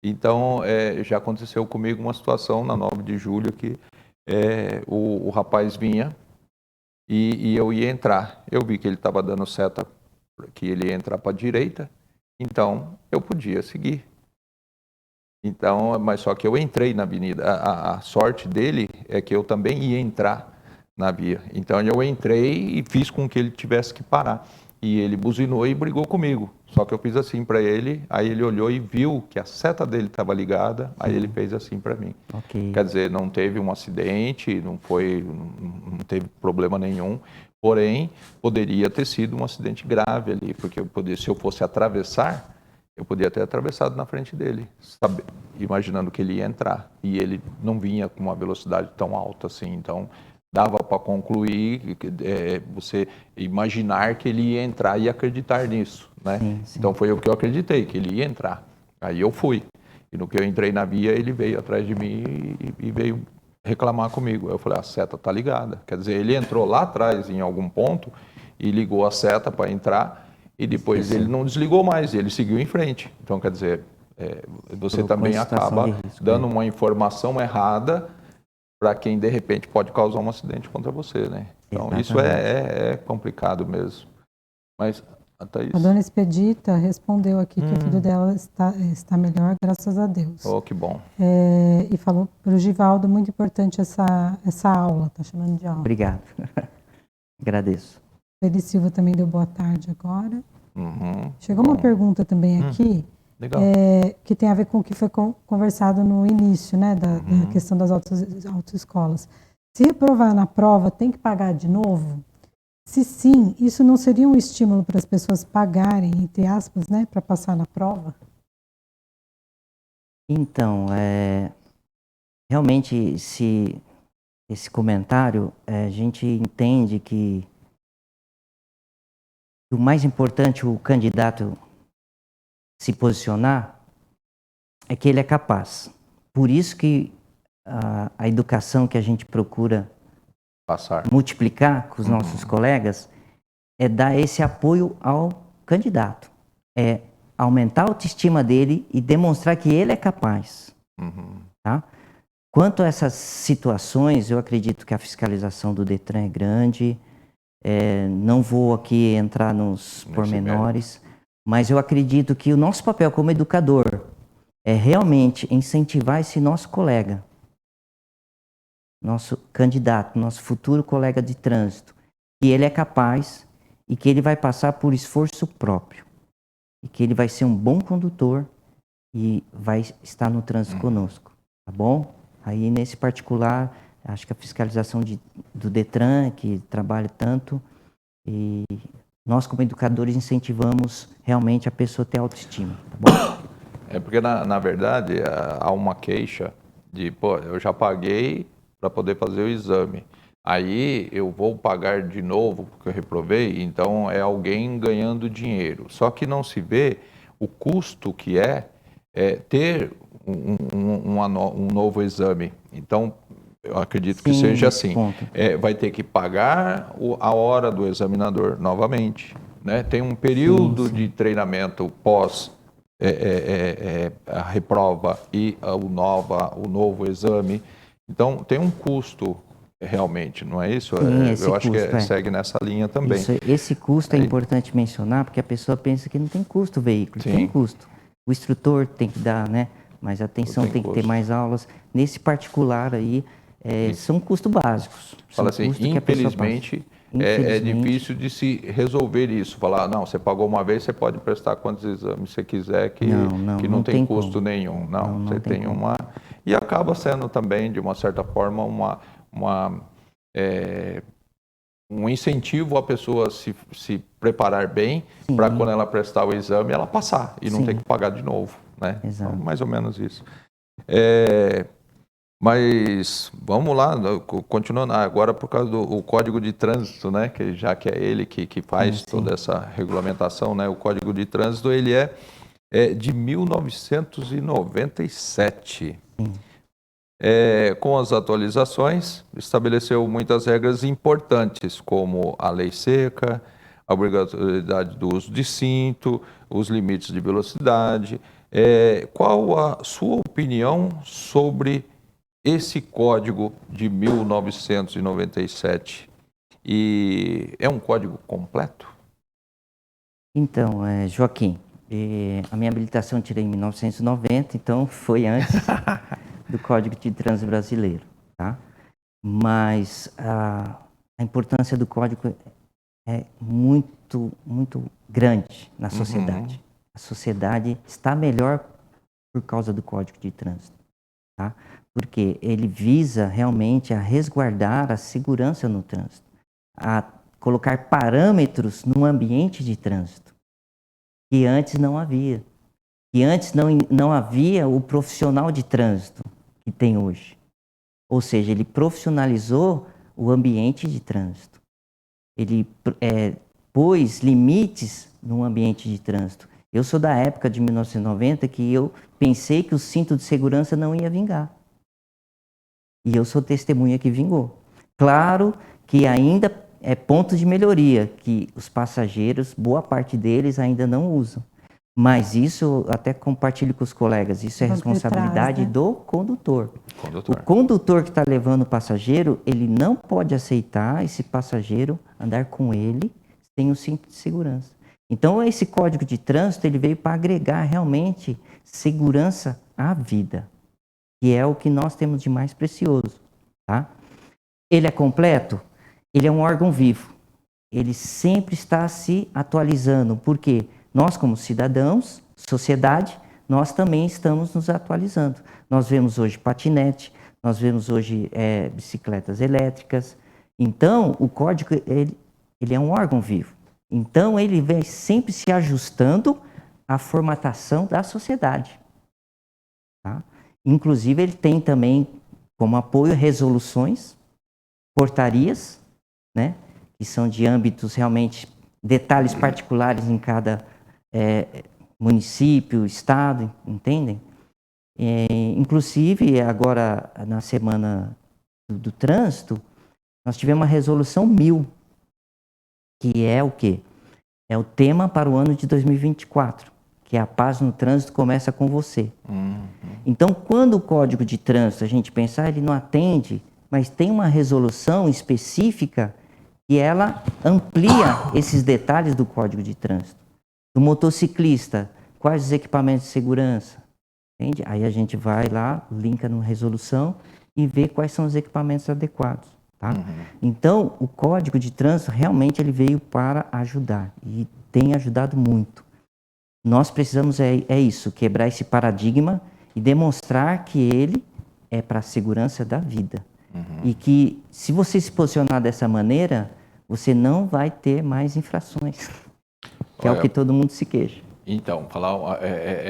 Então, já aconteceu comigo uma situação na 9 de julho que o rapaz vinha e eu ia entrar. Eu vi que ele estava dando seta, que ele ia entrar para a direita, então eu podia seguir. Então, mas só que eu entrei na avenida. A sorte dele é que eu também ia entrar na via. Então eu entrei e fiz com que ele tivesse que parar. E ele buzinou e brigou comigo. Só que eu fiz assim para ele, aí ele olhou e viu que a seta dele estava ligada, aí ele fez assim para mim. Okay. Quer dizer, não teve um acidente, não teve problema nenhum, porém poderia ter sido um acidente grave ali, porque se eu fosse atravessar, eu podia ter atravessado na frente dele, imaginando que ele ia entrar. E ele não vinha com uma velocidade tão alta assim, então dava para concluir, você imaginar que ele ia entrar e acreditar nisso, né? Sim. Então foi o que eu acreditei, que ele ia entrar. Aí eu fui. E no que eu entrei na via, ele veio atrás de mim e veio reclamar comigo. Eu falei, a seta tá ligada. Quer dizer, ele entrou lá atrás em algum ponto e ligou a seta para entrar e depois ele não desligou mais, ele seguiu em frente. Então, quer dizer, você também acaba dando uma informação errada para quem, de repente, pode causar um acidente contra você, né? Então, exatamente. Isso é complicado mesmo. Mas, até isso. A dona Expedita respondeu aqui que o filho dela está melhor, graças a Deus. Oh, que bom. E falou para o Givaldo, muito importante essa aula, está chamando de aula. Obrigado. Agradeço. Feliz Silva também deu boa tarde agora. Chegou uma pergunta também aqui, que tem a ver com o que foi conversado no início, né, da questão das autoescolas. Se reprovar na prova, tem que pagar de novo? Se sim, isso não seria um estímulo para as pessoas pagarem, entre aspas, né, para passar na prova? Então, realmente, esse comentário, a gente entende que o mais importante, o candidato se posicionar, é que ele é capaz. Por isso que a educação que a gente procura multiplicar com os nossos colegas é dar esse apoio ao candidato. É aumentar a autoestima dele e demonstrar que ele é capaz. Tá? Quanto a essas situações, eu acredito que a fiscalização do Detran é grande. Não vou aqui entrar nos pormenores, mas eu acredito que o nosso papel como educador é realmente incentivar esse nosso colega, nosso candidato, nosso futuro colega de trânsito, que ele é capaz e que ele vai passar por esforço próprio e que ele vai ser um bom condutor e vai estar no trânsito conosco, tá bom? Aí nesse particular, acho que a fiscalização do Detran, que trabalha tanto, e nós como educadores incentivamos realmente a pessoa a ter autoestima, tá bom? Porque na verdade há uma queixa de, eu já paguei para poder fazer o exame. Aí eu vou pagar de novo porque eu reprovei, então é alguém ganhando dinheiro. Só que não se vê o custo que é ter um novo exame. Então, eu acredito que seja assim. Vai ter que pagar a hora do examinador novamente. Né? Tem um período de treinamento pós a reprova e o novo exame. Então, tem um custo realmente, não é isso? Eu acho que segue nessa linha também. Esse custo é importante mencionar, porque a pessoa pensa que não tem custo o veículo. Tem custo. O instrutor tem que dar, né? Mais atenção, tem que ter mais aulas. Nesse particular aí, são custos básicos. Fala assim, infelizmente, é difícil de se resolver isso. Falar, não, você pagou uma vez, você pode prestar quantos exames você quiser, que não tem custo nenhum. Não, você tem uma... E acaba sendo também, de uma certa forma, um incentivo a pessoa se preparar bem para quando ela prestar o exame, ela passar e não ter que pagar de novo, né? Exato. Então, mais ou menos isso. Mas vamos lá, continuando agora por causa do Código de Trânsito, né? Já que é ele que faz toda essa regulamentação, né? O Código de Trânsito, ele é de 1997. Com as atualizações, estabeleceu muitas regras importantes, como a lei seca, a obrigatoriedade do uso de cinto, os limites de velocidade. Qual a sua opinião sobre esse código de 1997? E é um código completo? Então, Joaquim, a minha habilitação eu tirei em 1990, então foi antes do Código de Trânsito Brasileiro, tá? Mas a importância do código é muito, muito grande na sociedade. A sociedade está melhor por causa do Código de Trânsito, tá? Porque ele visa realmente a resguardar a segurança no trânsito, a colocar parâmetros no ambiente de trânsito, que antes não havia. Que antes não havia o profissional de trânsito que tem hoje. Ou seja, ele profissionalizou o ambiente de trânsito. Ele pôs limites no ambiente de trânsito. Eu sou da época de 1990 que eu pensei que o cinto de segurança não ia vingar. E eu sou testemunha que vingou. Claro que ainda é ponto de melhoria, que os passageiros, boa parte deles ainda não usam. Mas isso, até compartilho com os colegas, isso é responsabilidade do condutor. O condutor que está levando o passageiro, ele não pode aceitar esse passageiro andar com ele sem o cinto de segurança. Então, esse Código de Trânsito, ele veio para agregar realmente segurança à vida, que é o que nós temos de mais precioso, tá? Ele é completo? Ele é um órgão vivo. Ele sempre está se atualizando, porque nós, como cidadãos, sociedade, nós também estamos nos atualizando. Nós vemos hoje patinete, nós vemos hoje bicicletas elétricas. Então, o código ele é um órgão vivo. Então, ele vem sempre se ajustando à formatação da sociedade. Tá? Inclusive, ele tem também como apoio resoluções, portarias, né, que são de âmbitos realmente, detalhes particulares em cada município, estado, entendem? Inclusive, agora, na semana do trânsito, nós tivemos uma resolução 1000, que é o quê? É o tema para o ano de 2024, que é a paz no trânsito começa com você. Então, quando o Código de Trânsito, a gente pensar, ele não atende, mas tem uma resolução específica e ela amplia esses detalhes do Código de Trânsito. Do motociclista, quais os equipamentos de segurança? Entende? Aí a gente vai lá, linka numa resolução e vê quais são os equipamentos adequados. Tá? Então, o Código de Trânsito realmente ele veio para ajudar e tem ajudado muito. Nós precisamos isso, quebrar esse paradigma e demonstrar que ele é para a segurança da vida. E que se você se posicionar dessa maneira, você não vai ter mais infrações. Que é o que todo mundo se queixa. Então, falar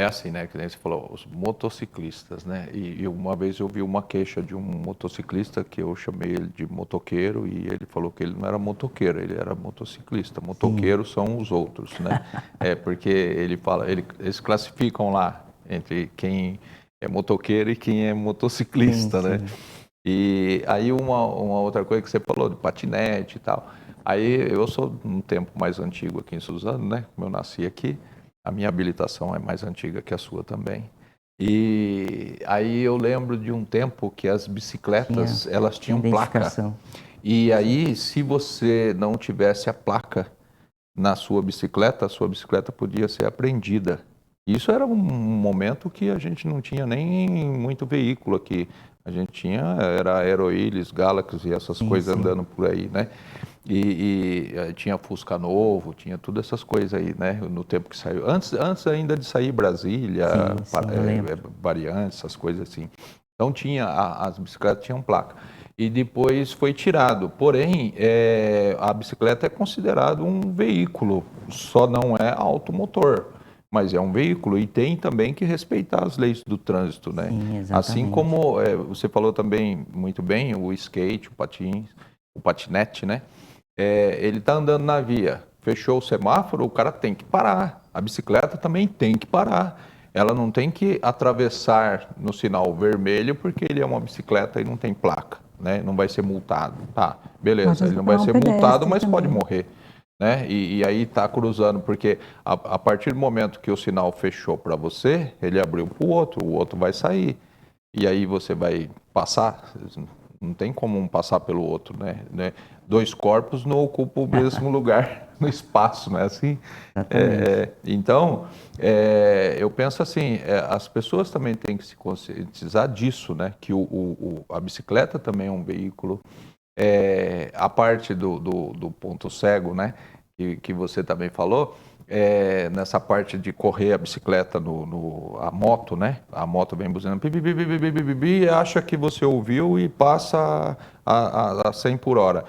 assim, né? Que nem você falou, os motociclistas, né? E uma vez eu vi uma queixa de um motociclista que eu chamei ele de motoqueiro e ele falou que ele não era motoqueiro, ele era motociclista. Motoqueiros são os outros, né? Porque eles classificam lá entre quem é motoqueiro e quem é motociclista, né? E aí uma outra coisa que você falou de patinete e tal. Aí eu sou um tempo mais antigo aqui em Suzano, né? Como eu nasci aqui, a minha habilitação é mais antiga que a sua também. E aí eu lembro de um tempo que as bicicletas, elas tinham placa. E aí, se você não tivesse a placa na sua bicicleta, a sua bicicleta podia ser apreendida. Isso era um momento que a gente não tinha nem muito veículo aqui. A gente tinha, era Aeroílis, Galaxy e essas coisas andando por aí, né? E tinha Fusca novo, tinha todas essas coisas aí, né? No tempo que saiu. Antes ainda de sair Brasília, Variante, essas coisas assim. Então tinha, as bicicletas tinham placa. E depois foi tirado. Porém, a bicicleta é considerado um veículo, só não é automotor. Mas é um veículo e tem também que respeitar as leis do trânsito, né? Sim, exatamente. Assim como você falou também muito bem, o skate, o patins, o patinete, né? Ele está andando na via, fechou o semáforo, o cara tem que parar. A bicicleta também tem que parar. Ela não tem que atravessar no sinal vermelho porque ele é uma bicicleta e não tem placa, né? Não vai ser multado. Tá, beleza, ele não vai ser multado, mas pode morrer. Né? E aí está cruzando, porque a partir do momento que o sinal fechou para você, ele abriu para o outro vai sair. E aí você vai passar, não tem como um passar pelo outro, né? Dois corpos não ocupam o mesmo lugar no espaço, não é assim? Então, eu penso assim, as pessoas também têm que se conscientizar disso, né? Que a bicicleta também é um veículo. A parte do ponto cego, né, que você também falou, nessa parte de correr a bicicleta, a moto, né, a moto vem buzinando, e acha que você ouviu e passa a 100 por hora.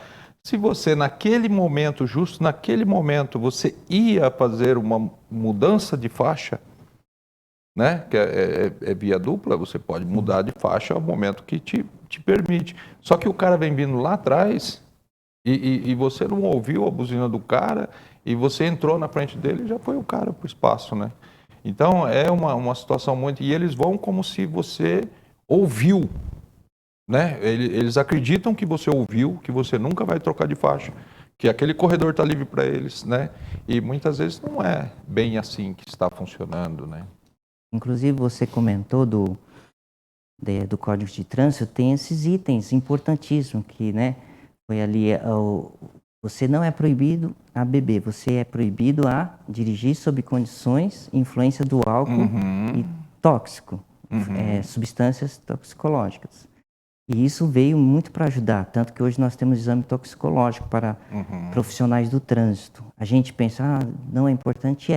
Se você naquele momento, justo naquele momento, você ia fazer uma mudança de faixa, né, que é via dupla, você pode mudar de faixa ao momento que te permite. Só que o cara vem vindo lá atrás e você não ouviu a buzina do cara e você entrou na frente dele e já foi o cara para o espaço, né? Então é uma situação muito... E eles vão como se você ouviu, né? Eles acreditam que você ouviu, que você nunca vai trocar de faixa, que aquele corredor está livre para eles, né? E muitas vezes não é bem assim que está funcionando, né? Inclusive, você comentou do Código de Trânsito, tem esses itens importantíssimos que, né, foi ali, você não é proibido a beber, você é proibido a dirigir sob condições, influência do álcool e tóxico, substâncias toxicológicas. E isso veio muito para ajudar, tanto que hoje nós temos exame toxicológico para profissionais do trânsito. A gente pensa, não é importante,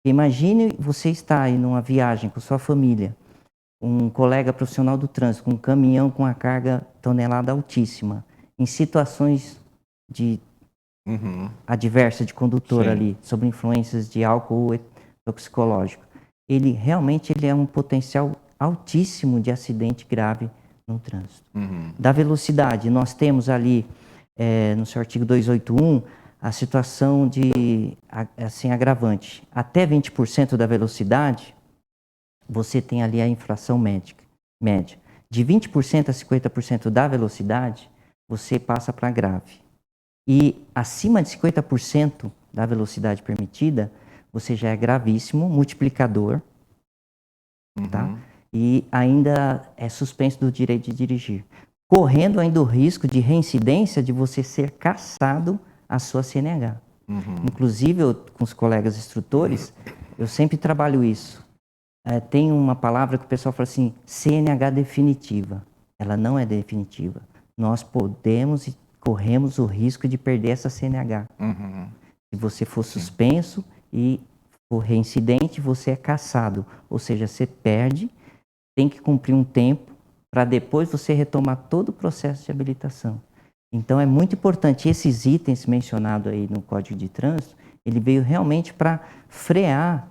Imagine você estar aí numa viagem com sua família, um colega profissional do trânsito, com um caminhão com uma carga tonelada altíssima, em situações de adversa de condutor ali, sob influências de álcool ou toxicológico. Ele realmente é um potencial altíssimo de acidente grave no trânsito. Da velocidade, nós temos ali, no seu artigo 281, a situação de, assim, agravante. Até 20% da velocidade, você tem ali a infração média. De 20% a 50% da velocidade, você passa para grave. E acima de 50% da velocidade permitida, você já é gravíssimo, multiplicador, tá? E ainda é suspenso do direito de dirigir. Correndo ainda o risco de reincidência de você ser cassado a sua CNH. Inclusive, com os colegas instrutores, eu sempre trabalho isso. Tem uma palavra que o pessoal fala assim, CNH definitiva. Ela não é definitiva. Nós podemos e corremos o risco de perder essa CNH. Se você for suspenso e for reincidente, você é cassado. Ou seja, você perde, tem que cumprir um tempo para depois você retomar todo o processo de habilitação. Então, é muito importante, esses itens mencionados aí no Código de Trânsito, ele veio realmente para frear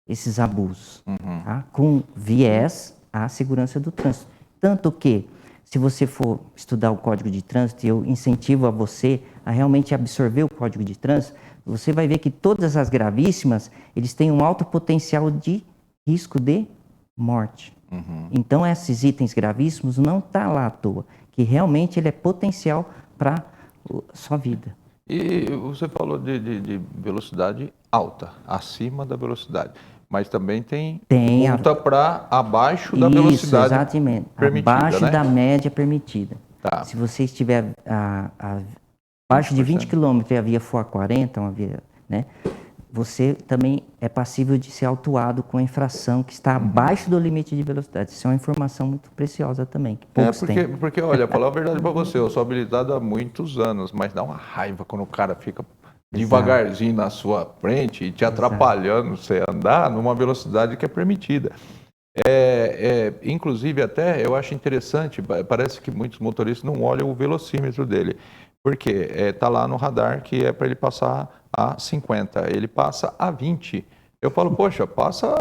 esses abusos, tá? Com viés à segurança do trânsito. Tanto que, se você for estudar o Código de Trânsito, e eu incentivo a você a realmente absorver o Código de Trânsito, você vai ver que todas as gravíssimas, eles têm um alto potencial de risco de morte. Então, esses itens gravíssimos não estão lá à toa, que realmente ele é potencial para a sua vida. E você falou de velocidade alta, acima da velocidade, mas também tem multa para abaixo da velocidade exatamente, permitida, abaixo né? da média permitida. Tá. Se você estiver abaixo de 20 km e a via for a 40, uma via, né? você também é passível de ser autuado com a infração que está abaixo do limite de velocidade. Isso é uma informação muito preciosa também, que poucos têm. Porque, olha, falar a verdade para você, eu sou habilitado há muitos anos, mas dá uma raiva quando o cara fica devagarzinho na sua frente e te atrapalhando você andar numa velocidade que é permitida. Inclusive, até eu acho interessante, parece que muitos motoristas não olham o velocímetro dele, porque está lá no radar que é para ele passar a 50, ele passa a 20. Eu falo, poxa, passa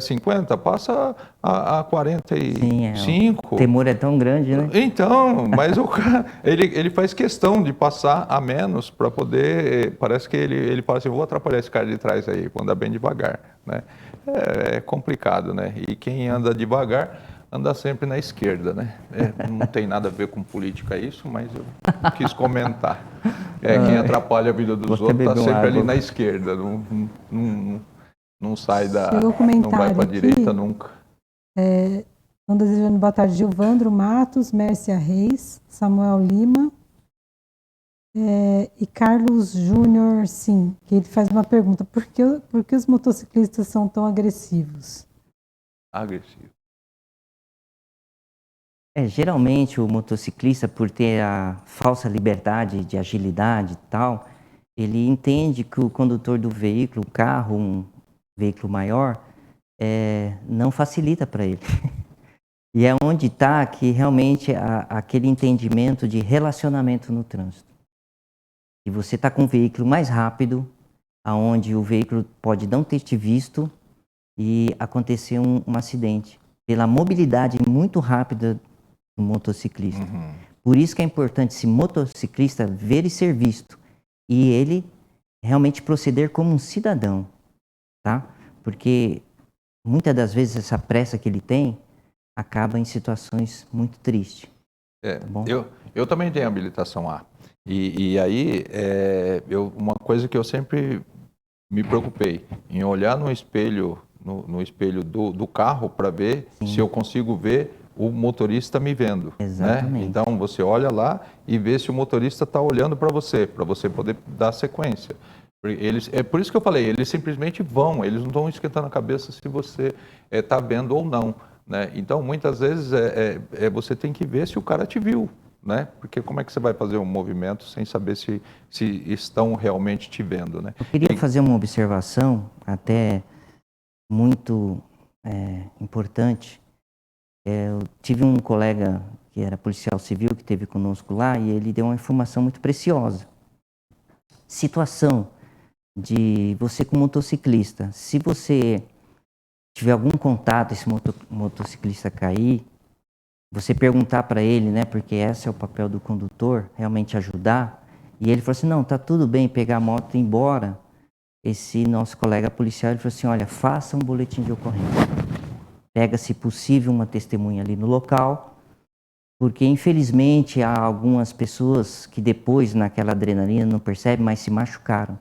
50, passa a 45. O temor é tão grande, né? Então, mas o cara, ele faz questão de passar a menos para poder, parece que ele fala assim, vou atrapalhar esse cara de trás aí, vou andar bem devagar, né? É complicado, né? E quem anda devagar, anda sempre na esquerda, né? Não tem nada a ver com política isso, mas eu quis comentar. Quem atrapalha a vida dos outros está sempre ali na esquerda, não sai não vai para a direita nunca. Estão desejando boa tarde, Gilvandro Matos, Mércia Reis, Samuel Lima e Carlos Júnior, sim, que ele faz uma pergunta, por que os motociclistas são tão agressivos? Agressivo. Geralmente o motociclista, por ter a falsa liberdade de agilidade e tal, ele entende que o condutor do veículo, o carro, um veículo maior, não facilita para ele. E é onde está que realmente aquele entendimento de relacionamento no trânsito. E você está com um veículo mais rápido, aonde o veículo pode não ter te visto e acontecer um acidente. Pela mobilidade muito rápida do motociclista. Uhum. Por isso que é importante esse motociclista ver e ser visto. E ele realmente proceder como um cidadão, tá? Porque muitas das vezes essa pressa que ele tem acaba em situações muito tristes. Tá bom? Eu também tenho habilitação A. E aí, uma coisa que eu sempre me preocupei, em olhar no espelho, no espelho do carro para ver se eu consigo ver o motorista me vendo. Exatamente. Né? Então, você olha lá e vê se o motorista está olhando para você poder dar sequência. É por isso que eu falei, eles simplesmente vão, eles não estão esquentando a cabeça se você está vendo ou não. Né? Então, muitas vezes, você tem que ver se o cara te viu. Né? Porque como é que você vai fazer um movimento sem saber se estão realmente te vendo? Né? Eu queria fazer uma observação até muito importante. Eu tive um colega que era policial civil que esteve conosco lá e ele deu uma informação muito preciosa. Situação de você com motociclista. Se você tiver algum contato, esse motociclista cair, você perguntar para ele, né, porque esse é o papel do condutor, realmente ajudar, e ele falou assim, não, tá tudo bem pegar a moto e ir embora. Esse nosso colega policial, ele falou assim, olha, faça um boletim de ocorrência. Pega, se possível, uma testemunha ali no local, porque infelizmente há algumas pessoas que depois, naquela adrenalina, não percebem, mas se machucaram.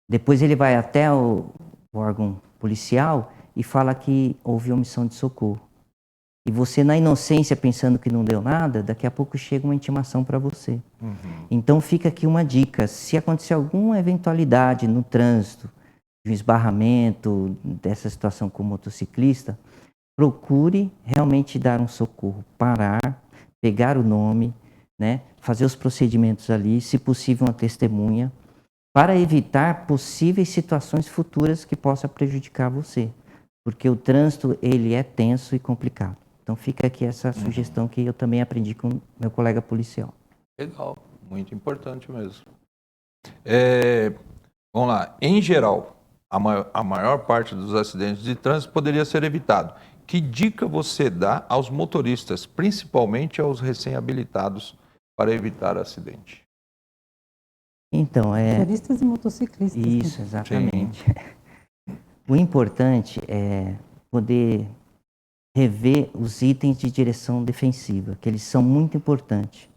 Depois ele vai até o órgão policial e fala que houve omissão de socorro. E você, na inocência, pensando que não deu nada, daqui a pouco chega uma intimação para você. Uhum. Então fica aqui uma dica, se acontecer alguma eventualidade no trânsito, de um esbarramento, dessa situação com o motociclista, procure realmente dar um socorro, parar, pegar o nome, né, fazer os procedimentos ali, se possível uma testemunha, para evitar possíveis situações futuras que possam prejudicar você. Porque o trânsito, ele é tenso e complicado. Então fica aqui essa sugestão que eu também aprendi com meu colega policial. Legal, muito importante mesmo. Vamos lá, em geral, a maior parte dos acidentes de trânsito poderia ser evitado. Que dica você dá aos motoristas, principalmente aos recém-habilitados, para evitar acidente? Então, motoristas e motociclistas. Isso, exatamente. O importante é poder rever os itens de direção defensiva, que eles são muito importantes.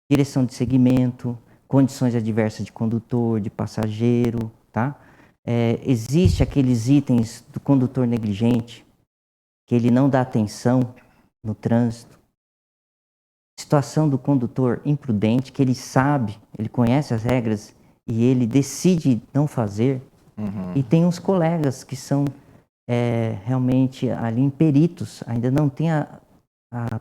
Direção de segmento, condições adversas de condutor, de passageiro, tá? Existe aqueles itens do condutor negligente, que ele não dá atenção no trânsito. Situação do condutor imprudente, que ele sabe, ele conhece as regras e ele decide não fazer, E tem uns colegas que são realmente ali peritos, ainda não tem a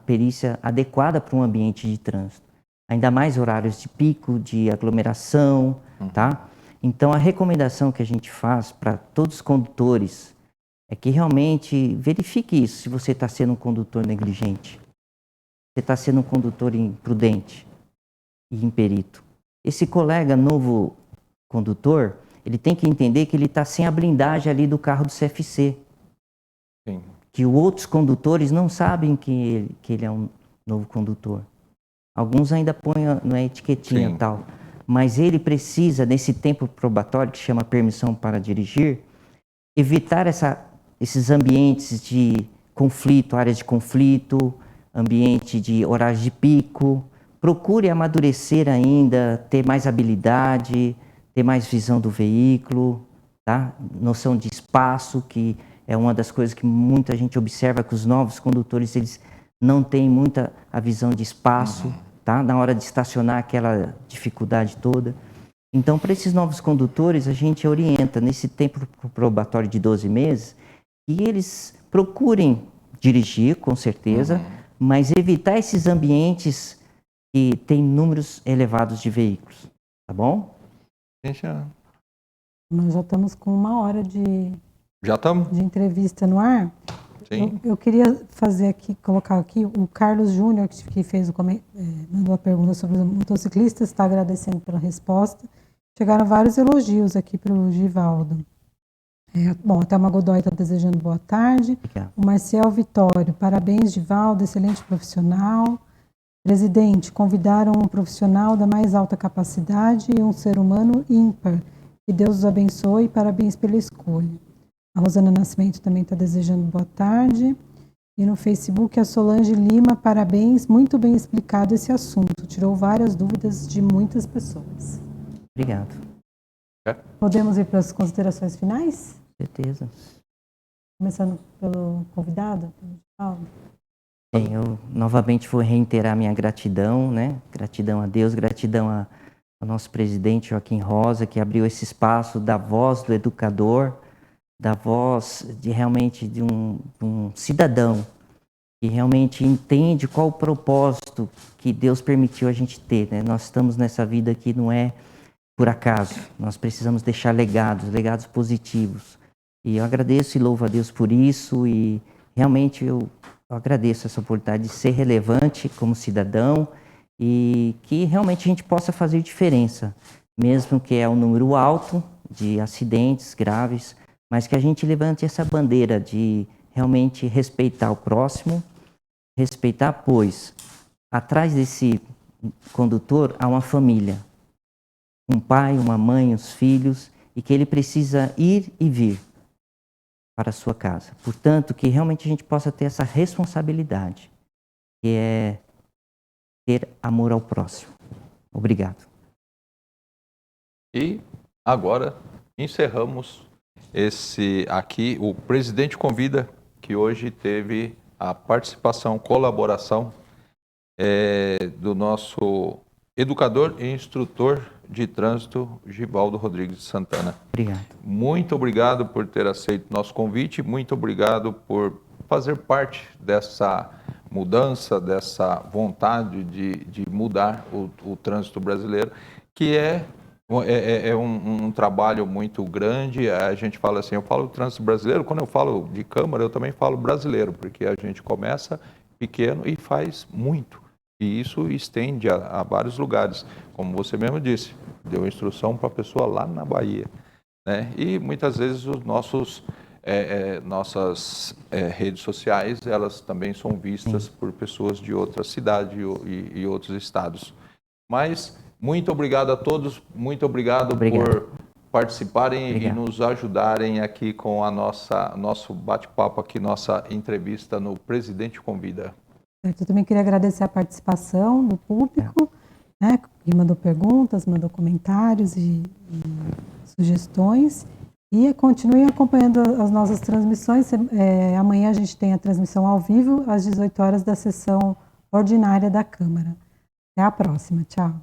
perícia adequada para um ambiente de trânsito. Ainda mais horários de pico, de aglomeração, tá? Então, a recomendação que a gente faz para todos os condutores é que realmente verifique isso, se você está sendo um condutor negligente, você está sendo um condutor imprudente e imperito. Esse colega novo condutor, ele tem que entender que ele está sem a blindagem ali do carro do CFC. Sim. Que outros condutores não sabem que ele é um novo condutor. Alguns ainda põem na etiquetinha e tal. Mas ele precisa, nesse tempo probatório, que chama permissão para dirigir, evitar esses ambientes de conflito, áreas de conflito, ambiente de horários de pico. Procure amadurecer ainda, ter mais habilidade, ter mais visão do veículo, tá? Noção de espaço, que é uma das coisas que muita gente observa, que os novos condutores eles não têm muita a visão de espaço, tá? Na hora de estacionar, aquela dificuldade toda. Então, para esses novos condutores, a gente orienta, nesse tempo probatório de 12 meses, que eles procurem dirigir, com certeza, mas evitar esses ambientes que têm números elevados de veículos, tá bom? Nós já estamos com 1 hora de entrevista no ar. Sim. Eu queria colocar aqui o Carlos Júnior, que fez mandou a pergunta sobre os motociclistas, está agradecendo pela resposta. Chegaram vários elogios aqui para o Givaldo. Bom, a Thelma Godoy está desejando boa tarde. Obrigado. O Marcial Vitório, parabéns, Givaldo, excelente profissional. Presidente, convidaram um profissional da mais alta capacidade e um ser humano ímpar. Que Deus os abençoe e parabéns pela escolha. A Rosana Nascimento também está desejando boa tarde. E no Facebook, a Solange Lima, parabéns, muito bem explicado esse assunto. Tirou várias dúvidas de muitas pessoas. Obrigado. Podemos ir para as considerações finais? Com certeza. Começando pelo convidado, pelo Givaldo. Bem, eu novamente vou reiterar minha gratidão, né? Gratidão a Deus, gratidão ao nosso presidente Joaquim Rosa, que abriu esse espaço da voz do educador, da voz de um cidadão que realmente entende qual o propósito que Deus permitiu a gente ter, né? Nós estamos nessa vida que não é por acaso, nós precisamos deixar legados positivos. E eu agradeço e louvo a Deus por isso e realmente eu agradeço essa oportunidade de ser relevante como cidadão e que realmente a gente possa fazer diferença, mesmo que é um número alto de acidentes graves, mas que a gente levante essa bandeira de realmente respeitar o próximo, respeitar, pois atrás desse condutor há uma família, um pai, uma mãe, os filhos, e que ele precisa ir e vir para a sua casa. Portanto, que realmente a gente possa ter essa responsabilidade, que é ter amor ao próximo. Obrigado. E agora encerramos o presidente convida, que hoje teve a participação, colaboração do nosso educador e instrutor de trânsito, Givaldo Rodrigues de Santana. Obrigado. Muito obrigado por ter aceito nosso convite, muito obrigado por fazer parte dessa mudança, dessa vontade de mudar o trânsito brasileiro, que é um trabalho muito grande. A gente fala assim, eu falo trânsito brasileiro, quando eu falo de Câmara, eu também falo brasileiro, porque a gente começa pequeno e faz muito. E isso estende a vários lugares. Como você mesmo disse, deu instrução para a pessoa lá na Bahia, né? E muitas vezes nossas redes sociais, elas também são vistas por pessoas de outra cidade e outros estados. Mas muito obrigado a todos, muito obrigado. Por participarem e nos ajudarem aqui com nosso bate-papo aqui, nossa entrevista no Presidente Convida. Eu também queria agradecer a participação do público, né, que mandou perguntas, mandou comentários e sugestões. E continuem acompanhando as nossas transmissões. Amanhã a gente tem a transmissão ao vivo, às 18 horas da sessão ordinária da Câmara. Até a próxima. Tchau.